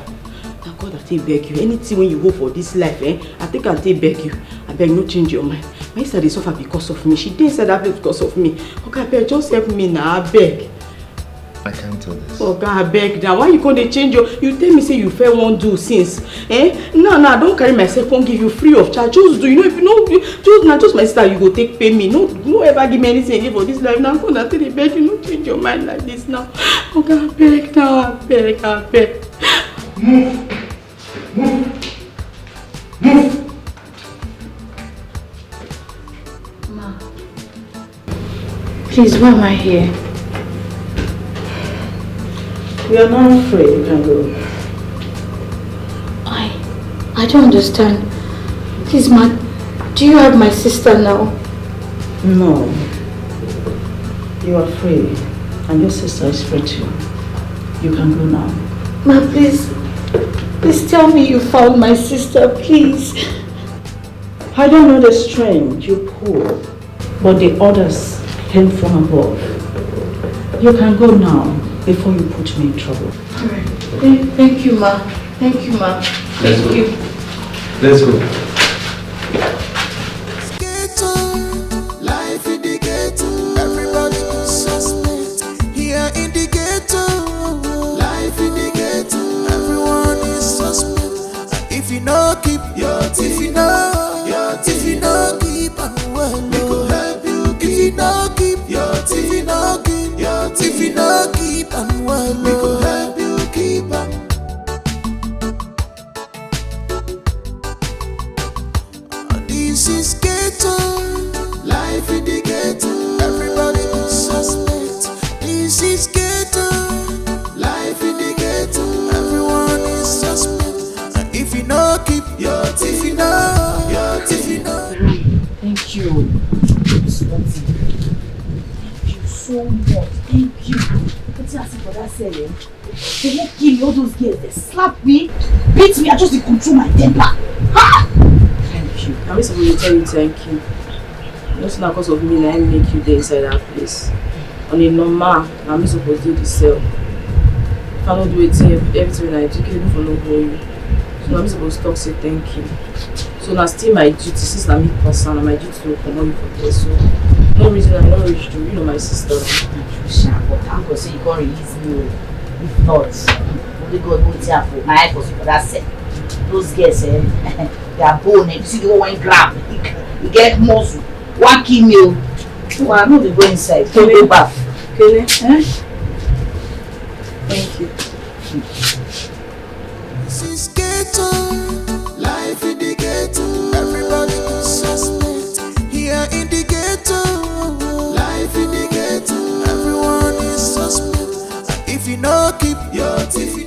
Thank God I take beg you. Anything when you go for this life, I think I'll take beg you. I beg, no change your mind. My sister they suffer because of me. She didn't say that because of me. Okay, I beg, just help me now, I beg. I can't do this. Oh God, I beg now. Why you can't change your... You tell me say you fair won't do since. No, don't carry myself, won't give you free of charge. Just do, if you know, just my sister, you go take pay me. No ever give me anything again for this life. Now I'm gonna tell you, beg you, don't change your mind like this now. Oh God, I beg now, I beg. Move. Ma, please, why am I here? We are not afraid, you can go. I don't understand. Please, ma, do you have my sister now? No. You are free. And your sister is free too. You can go now. Ma, please tell me you found my sister, please. I don't know the strength, you're poor. But the orders came from above. You can go now before you put me in trouble. Alright. Thank you, ma. Thank you, ma. Let's go. You. Let's go. Ghetto, life in the ghetto. Everybody is suspect. Here in the ghetto, life in the ghetto. Everyone is suspect. If you know, keep your teeth. If you know, keep on well. We go help you. If you know, keep your teeth. If you know, keep your teeth. If you know, keep on well. We go help you keep on. This is ghetto, life in the ghetto. Everybody is suspect. This is ghetto, life in the ghetto. Everyone is suspect. If you know, keep your teeth. If you know, your teeth. Thank you. Thank you so much. Thank you. What's that for that selling? They won't kill me, all those girls. They slap me, beat me. I just control my temper. Ha! Thank you. I'm supposed to tell you thank you. Just not because of me, I make you there inside that place. On a normal, I'm supposed to do the sale. If I don't do it, everything I do, you for no you. So I'm supposed to talk, say thank you. So now still my duty, since I'm a person, my duty to come on for this. So no reason I'm not rich to, my sister. But I'm going to say you can't release me. If not, only God will tell for my eye for that set. Those girls, they are bone. If you see the one grab, you get muscle. One kill meal. So I'm not going inside. Don't go back. Okay, Thank you. This is ghetto, life in the ghetto. Everybody is suspect. Here in the ghetto, life in the ghetto. Everyone is suspect. If you know, keep your teeth.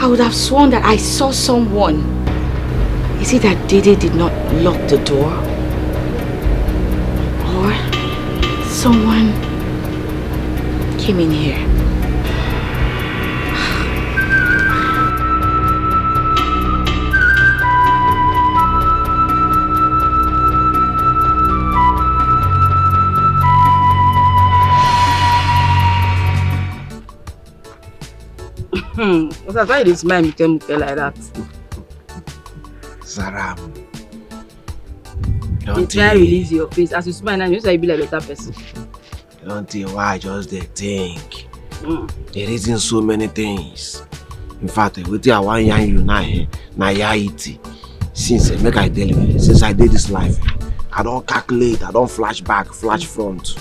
I would have sworn that I saw someone. Is it that Dede did not lock the door? Or someone came in here? What's why you smile Muke like that? Zaram. You try release your face. As you smile now, you say you be like a better person. You don't think why I just they think. There isn't so many things. In fact, with I want you now, Naija. Since make I tell you, since I did this life, I don't calculate, I don't flash back, flash front.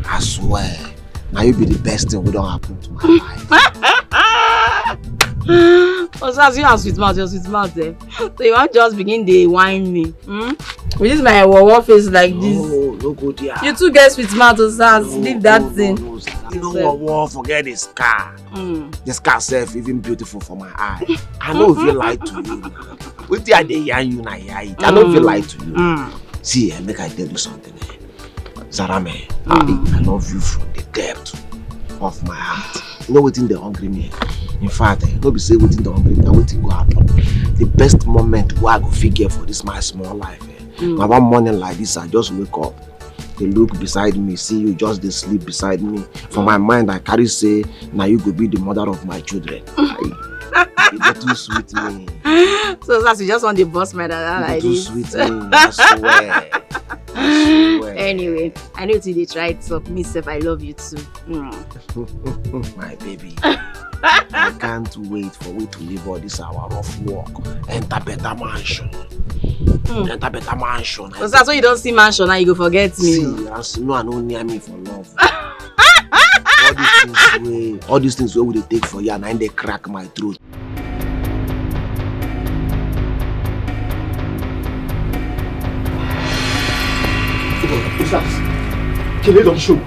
I swear, now you be the best thing we don't happen to my life. Osas, you have sweet mouth, you're sweet mouth there. So you want just begin to whine me. With this my war face like this. No good here. You too get sweet mouth, Osas. Leave that thing. You know what? Forget the scar. The scar self even beautiful for my eye. I know if you lie to you. With the idea you I know if you lie to you. See, make I tell you something. Zarame, I love you from the depth of my heart. You know what's in the hungry me. In fact, don't be say what's in the hungry me. What's go happen? The best moment where I go figure for this my small life. Now one morning like this, I just wake up. They look beside me, see you just they sleep beside me. For my mind, I carry say, now you could be the mother of my children. You get too sweet me. So that's you just want the boss man like too this. Sweet me, I swear. Anyway, I know they tried to me self. I love you too. My baby. I can't wait for we to leave all this our rough work. Enter better mansion. Enter better mansion. So that's why you don't see mansion now you go forget me. See, no, I don't near me for love. all these things where they take for you and they crack my throat. Kele don't show.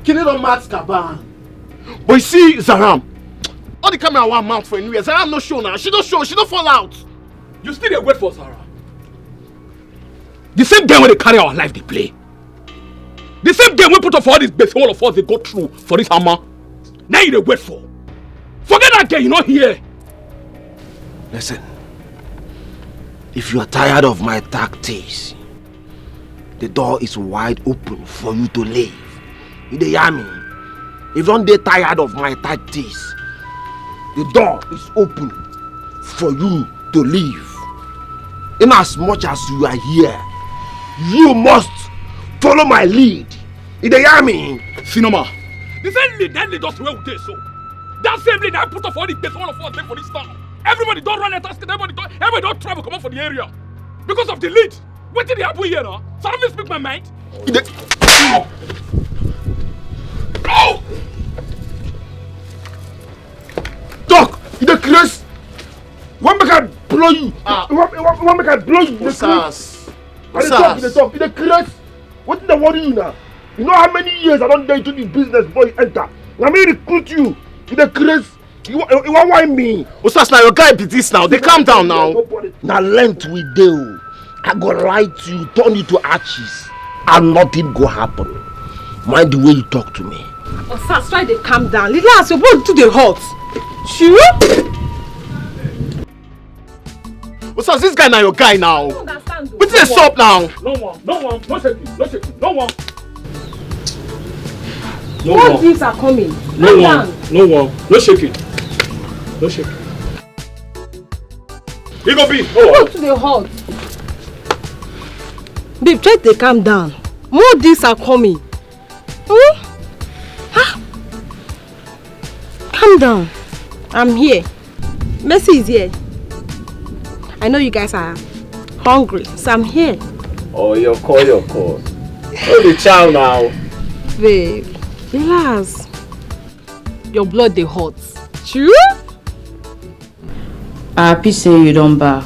Kele don't match Kaban. But you see, Zaram, all the camera one mount for anywhere. Zaram no show now. She don't show. She don't fall out. You still dey wait for Sarah. The same game when they carry our life they play. The same game we put up for all this base all of us they go through for this hammer. Now you dey wait for. Forget that girl, you not here. Listen. If you are tired of my tactics, the door is wide open for you to leave. You dey hear me? If you don't get tired of my tactics, the door is open for you to leave. In as much as you are here, you must follow my lead. You dey hear me? Sinoma, the same lead that lead us to where we dey so. That same lead that put up all the base all of us there for this town. Everybody don't run a task, everybody don't travel come up for the area. Because of the lead. What did happen here now? So let me speak my mind. Oh! Doc, you the crazy. One make I blow you. One make I blow you. The crazy. The talk. You the crazy. What did I worry you now? You know how many years I don't dare to this business before you enter. Let me recruit you. You the crazy. You want why me? Osas, now your guy be this now. They calm down now. Now length we do. I go lie to you, turn you to ashes, and nothing go happen. Mind the way you talk to me. Osas, try to calm down. Little as you're both to the hot. Sure? Osas, this guy now your guy now. I don't understand. What's this up now? No one, no shaking, no one. What things are coming? No shaking. He go be. Go to the hot. Babe, try to calm down. More things are coming. Calm down. I'm here. Mercy is here. I know you guys are hungry, so I'm here. Oh, your call. Oh, the child now. Babe, relax. Your blood dey hot. True? I'm happy say you don't back.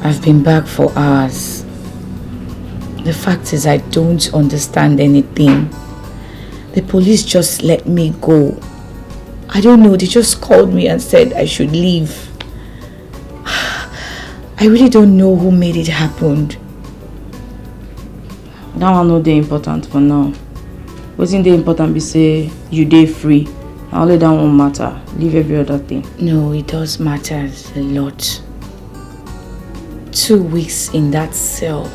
I've been back for hours. The fact is I don't understand anything. The police just let me go. I don't know, they just called me and said I should leave. I really don't know who made it happen. That one no dey important for now. Wetin dey important be say you dey free. Na only that one matter. Leave every other thing. No, it does matter a lot. 2 weeks in that cell,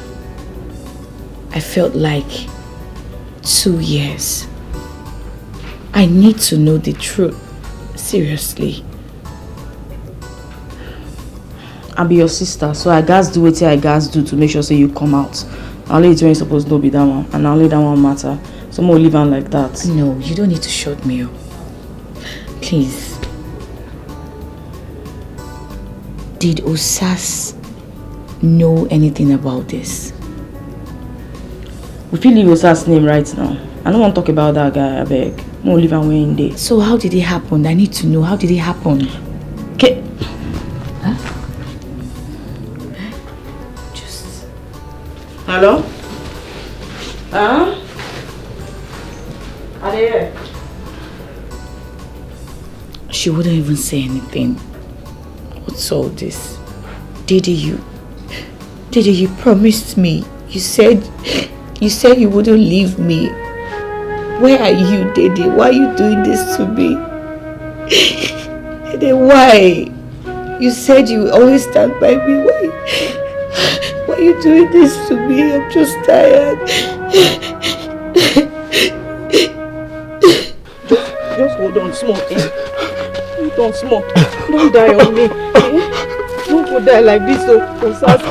I felt like 2 years. I need to know the truth. Seriously. I be your sister, so I gats do what I gats do to make sure say you come out. Only it's when you supposed to be that one, and only that one matter. So more leave on like that. No, you don't need to shut me up. Please. Did Osas know anything about this? We feel leave Osas' name right now. I don't want to talk about that guy, I beg. More leave and way in there. So how did it happen? I need to know. How did it happen? Okay. Hello? Are they here? She wouldn't even say anything. What's all this? Didi, you promised me. You said you wouldn't leave me. Where are you, Didi? Why are you doing this to me? Didi, why? You said you would always stand by me. Why are you doing this to me? I'm just tired. Just hold on small, eh? Hold on small. Don't die on me, eh? Don't go die like this, oh, Osas.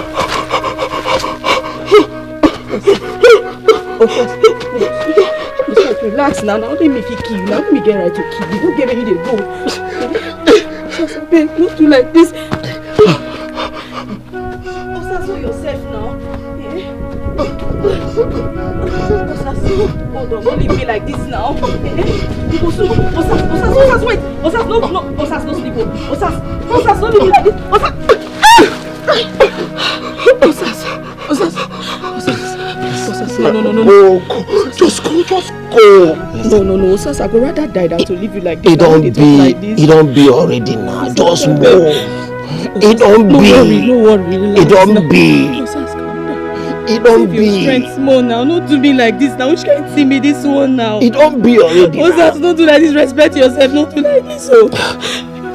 Osas, relax now. Now let me kill you. Now let me get right to kill you. Don't get me the go. Osas, babe, don't do like this. Osas, know yourself now. Osas, hold on, don't leave me like this now. Osas, wait. Osas, no, Osas, no sleep. Osas, don't leave me like this. Osas, no. Go. Just go. No, Osas, I go rather die than to leave you like this. It don't be already now. Just move. It don't be. No worry. It don't be. Osas, It don't be. Your strength small now. Don't do me like this now. Which can't see me this one now. It don't be already. Osas, don't do like this. Respect yourself. Don't do like this. Oh.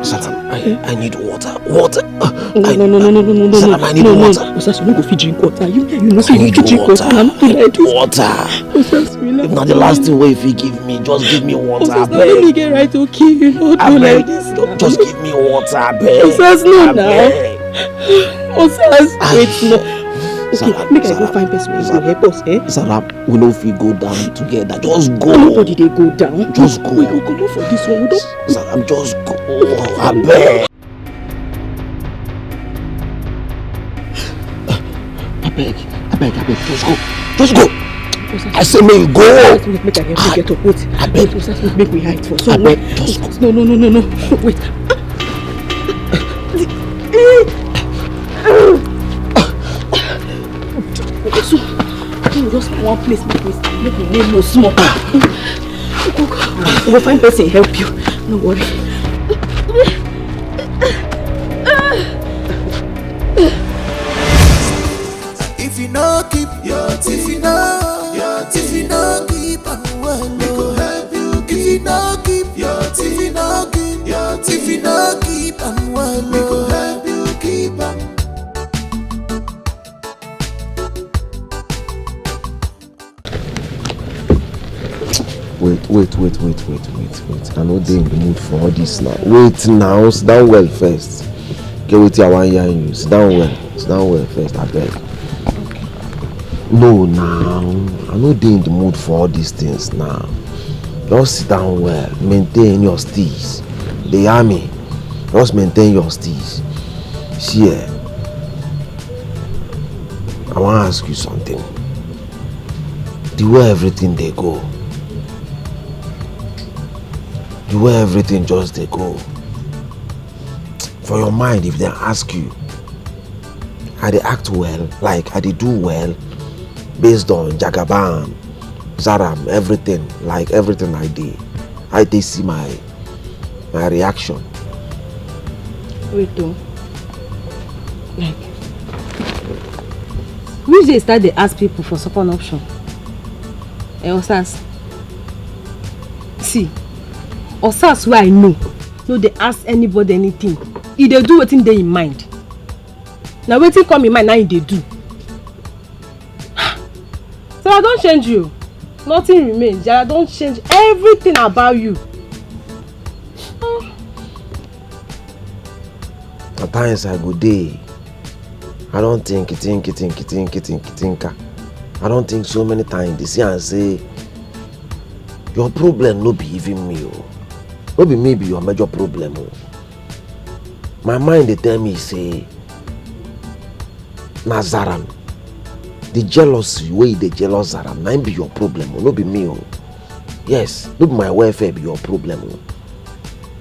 Salam, I need water. No. Salam, I need water. Osas, you no go fit drink water. You know I say you need fit drink water. I'm not like this. Water. Osas, relax. If not the last thing if you give me, just give me water. Osas, now let me get right to kill you. Don't do like this. Just give me water, I beg. Osas, no now. Osas, wait, no. Okay, make I go find person who go help us, eh? Sarah, we know if we go down together. Just go. Nobody they go down. Just go. We don't go for this one. We don't. Sarah, just go. I beg. I beg. Just go. I say, may you go. Make I help you get up. Wait. I beg. Make me hide for I some. beg. Just go. No. Wait. So, just one place, make me name no small. We'll find person help you. No worry. If you know keep your teeth, if you know keep and well, we go help you. If you know keep your teeth, if you know keep and well, we go help you keep and. Wait. I know they in the mood for all this now. Wait now, sit down well first. Get with your one year in you. Sit down well first, I beg. Okay. No, now. I know they in the mood for all these things now. Just sit down well. Maintain your steez. The army. Just maintain your steez. See, I want to ask you something. The way everything they go. The way everything just they go. For your mind, if they ask you, I they act well, like I they do well, based on Jagaban, Zaram, everything, like everything I did. I they see my My reaction. Wait though. Like, which day start they ask people for second option? Osas. See, Osas where I know, no they ask anybody anything. If they do wetin dey in mind. Now wetin come in mind now they do. So I don't change you. Nothing remains. I don't change everything about you. At times I go day. I don't think. I don't think so many times. They see and say, your problem no be even me. No be me be your major problem. My mind they tell me say, Nazaram, the jealousy way they jealous Zaram, na be your problem. No be me. Yes, no be my welfare be your problem.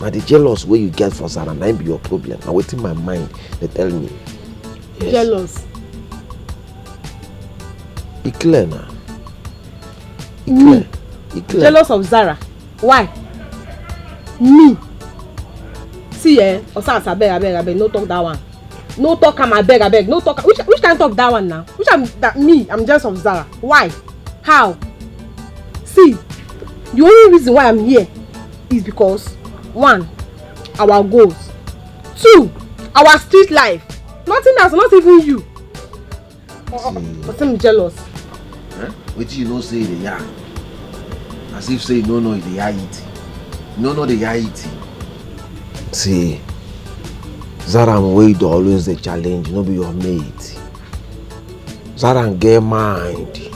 But the jealous way you get for Zara, na be your problem. Now within my mind, they tell me. Yes. Jealous. It's clear now. It's clear. Jealous of Zara. Why? Me. See Osas, abeg, no talk that one. No talk am abeg, no talk. Which kind talk that one now? I'm jealous of Zara. Why? How? See, the only reason why I'm here is because 1, our goals. 2, our street life. Nothing else, not even you. But I'm jealous. What you know say the yarn? As if say no the reality. No the reality. See, Zara way to always the challenge, no be your mate. Zara get mind.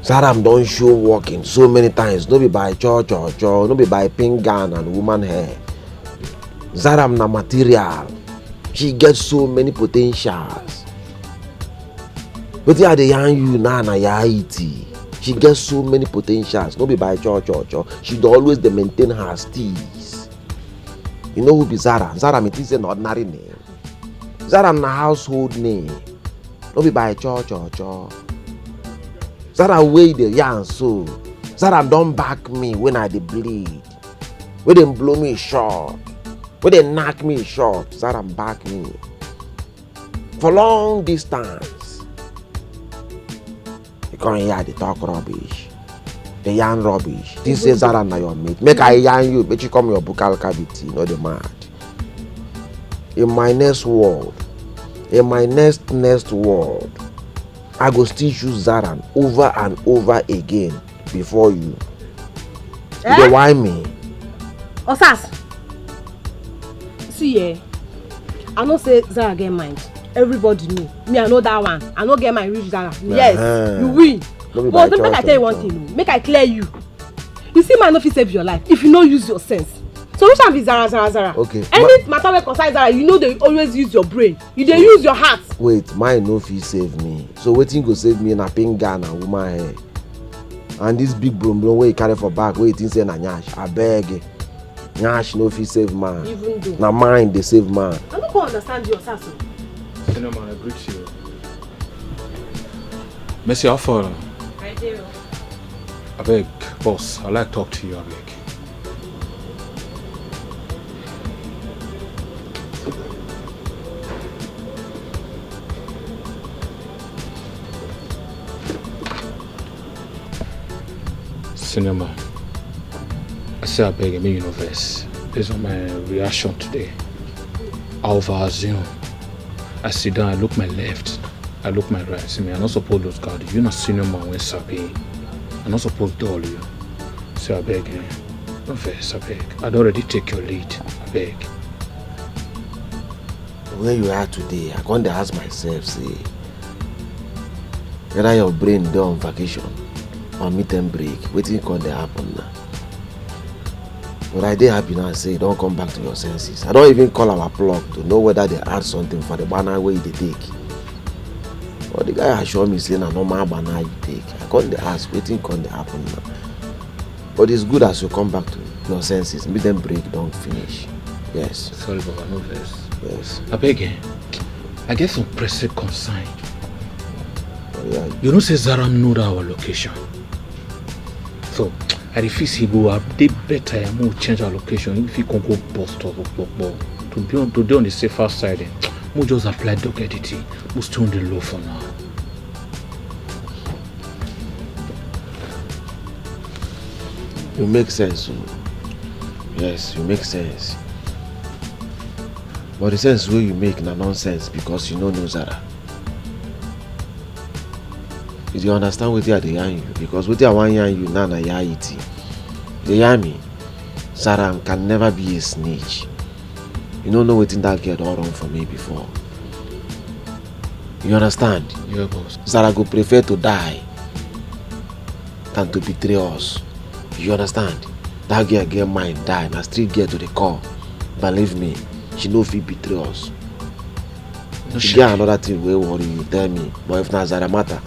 Zara don't show walking so many times, no be by church, no be by pink gown and woman hair. Zara na material. She gets so many potentials. But yeah, they yarn you na yaiti. She gets so many potentials, no be by church. She always dey maintain her steez. You know who be Zara? Zara it is an ordinary name. Zara na household name. No be by church. Zara way the yarn so. Zara don't back me when I dey bleed. When they blow me short. When they knock me short. Zara back me. For long distance. You can't hear the talk rubbish. The yarn rubbish. This is Zara na your mate. Make I yarn you, but you come your buccal cavity, not the mad. In my next world, in my next world, I go still choose Zara over and over again before you. You dey whine me? Osas, see I know say Zara get mind. Everybody know. Me, I know that one. I know get mind reach Zara. Yes, you win. But make I tell you one thing. Make I clear you. You see, man, no fit save your life if you no use your sense. So which one be Zara? Okay. Any matter wey concern Zara, you know they always use your brain. You dey use your heart. Wait, mine no fit save me. So wetin go save me na pink gown and woman hair. And this big brum wey you carry for back, wey you think say na nyash. Abeg. Nyash no fit save man. Even though. Na mind dey save man. I no go understand you, Osas. No man, I greet you. Messi, how far? I do. I beg, boss, I like to talk to you, I beg. Senior man, I say I beg, I mean universe. Based on my reaction today, I overassume. I sit down, I look my left, I look my right. See me, I'm not supposed to guard you. You're not senior man when sabi. I'm not supposed to dull you. So I beg you. No first, I beg. I'd already take your lead. I beg. Where you are today, I can't ask myself, say, whether your brain dey on vacation or meet and break, wetin can dey happen now? But I dey happy now, say, don't come back to your senses. I don't even call our plug to know whether they add something for the banner way they take. But the guy assured me, say, na normal banner you take. I can't ask, wetin can dey happen now? But it's good as you come back to your senses, meet them break, don't finish. Yes. Sorry, Baba, no verse. Yes. I beg you. I get some pressing concern. Oh, yeah. You know, say Zara know our location. So, I refuse he go update better and more change our location if he can go bust up to be on the safer side. We'll just apply dog editing. We'll stay on the low for now. You make sense. Yes, you make sense. But the sense where you make na nonsense because you know Zara. Did you understand what I dey yarn you? Because what I want yarn you now na ya it. You hear me? Zara can never be a snitch. You don't know what that girl done wrong for me before. You understand? Yeah, boss. Zara go prefer to die than to betray us. You understand? That girl get mine die. Na street girl to the core. Believe me, she no fit betray us. No, she get another thing wey worry you, tell me. But if na Zara matter,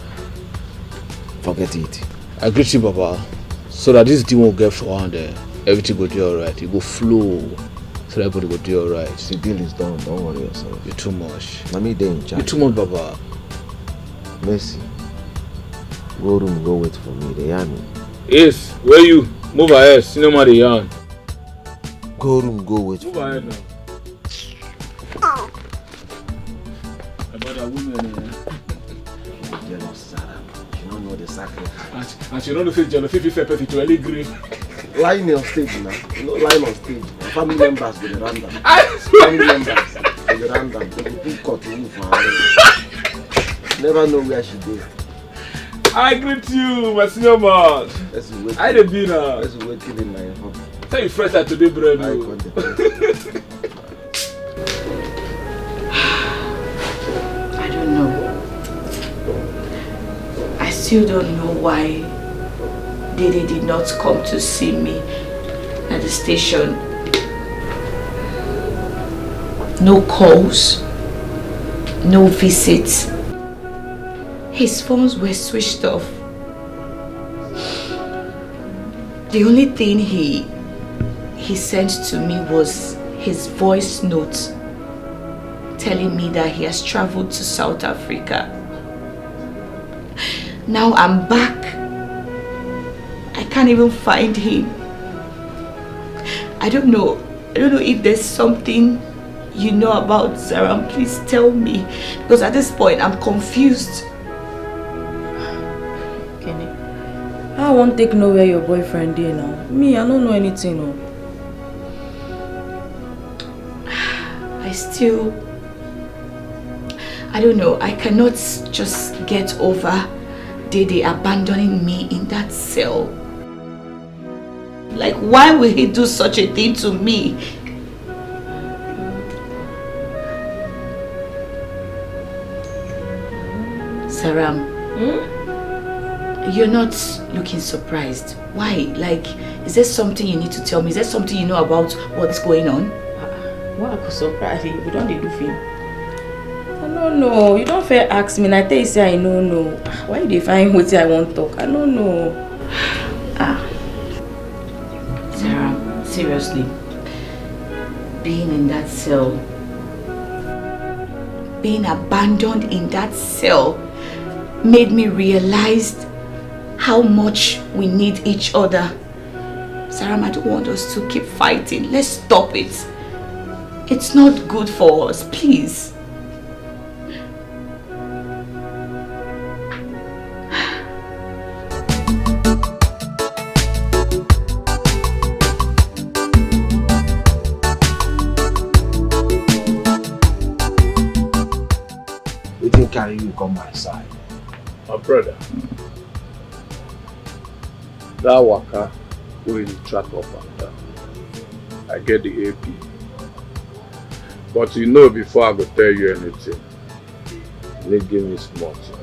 forget it. I greet you, Baba. So that this deal won't get for hand, everything go do alright. It go flow. So everybody go do alright. The deal is done, don't worry yourself. You're too much. Let me dey in charge. You're too much, Baba. Mercy. Go room, go wait for me. They hear me. Yes, where you? Move ahead, cinema the yarn. Go room, go wait Move for ahead me. now. About that woman, Jealous Sarah. She don't know the sacrifice. and she don't know if it's jealous, if it's perfect to any green. Lying on stage now. You know, lying on stage. Family members go to random. Family members go to random. They go pick cut you for her. Never know where she is. I greet you, my senior man. I the be now. Let's wait till in my home. Tell you fresh that today, bread. I don't know. I still don't know why Dede did not come to see me at the station. No calls, no visits. His phones were switched off. The only thing he sent to me was his voice note telling me that he has traveled to South Africa. Now I'm back. I can't even find him. I don't know if there's something you know about Zara. Please tell me, because at this point I'm confused. Kenny, I won't take know where your boyfriend is now. Me, I don't know anything. No. I don't know. I cannot just get over Dede abandoning me in that cell. Like, why would he do such a thing to me? Saram, you're not looking surprised. Why? Like, is there something you need to tell me? Is there something you know about what's going on? What I could surprise you? We don't do film. I don't know. You don't fair ask me. And I tell you, say I don't know. Why do you find what I want to talk? I don't know. Sarah, seriously, being in that cell, being abandoned in that cell, made me realize how much we need each other. Sarah, I don't want us to keep fighting. Let's stop it. It's not good for us, please. We didn't carry you come my side. My brother, that waka wey you track up and down, I get the AP. But you know, before I go tell you anything, you need give me small time.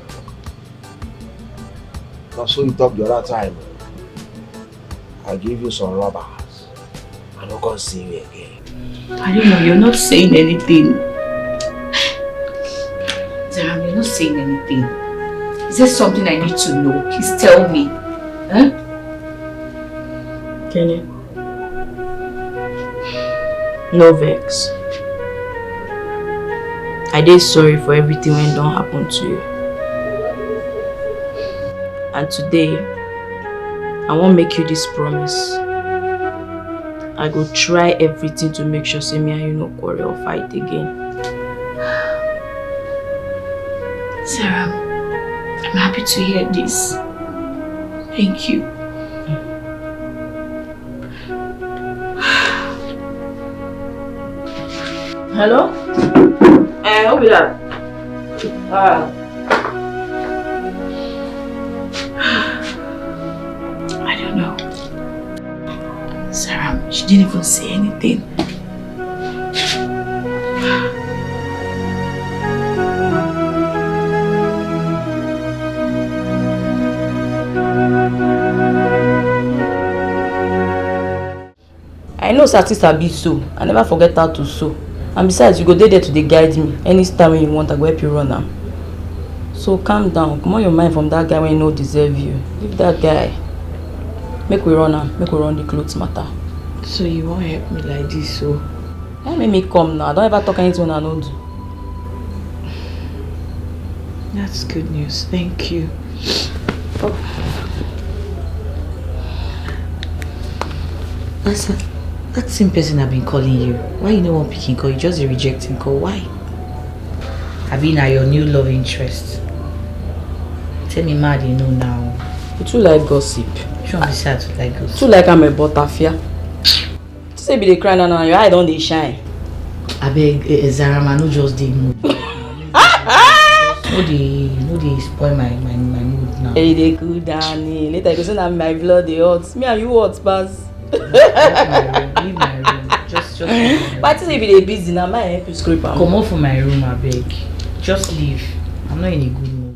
That's what you talk the other time. I give you some rubbers. I don't gonna see you again. I don't know, you're not saying anything. Zaram, you're not saying anything. Is there something I need to know? Please tell me. Huh? Kenny, no vex. I dey sorry for everything when don't happen to you. And today, I won't make you this promise. I go try everything to make sure say me and you no quarrel or fight again. Sarah, I'm happy to hear this. Thank you. Hello? Who be that? I don't know. Sarah, she didn't even say anything. I know Satista be so. I never forget how to sew. And besides, you go there to guide me. Anytime when you want, I go help you run am. So calm down. Come on your mind from that guy when he no deserve you. Leave that guy. Make we run am. Make we run the clothes matter. So you won't help me like this, so? Why make me come now? I don't ever talk anything when I don't do. That's good news. Thank you. Oh. That same person I've been calling you. Why you no one picking call? You just a rejecting call. Why? I've been at your new love interest. Tell me mad you know now. You too like gossip. You want me sad to like gossip? Too like I'm a butterfly. Say be the cry now, your eye don't they shine. I beg Zara, man, no just dey mood. No dey spoil my mood now. Hey, they cool down. Later you go say na my blood dey hot. Me and you hot pass. Leave my room. Just But I say if you busy now, my help you scrape am. Come off from my room, I beg. Just leave. I'm not in a good mood.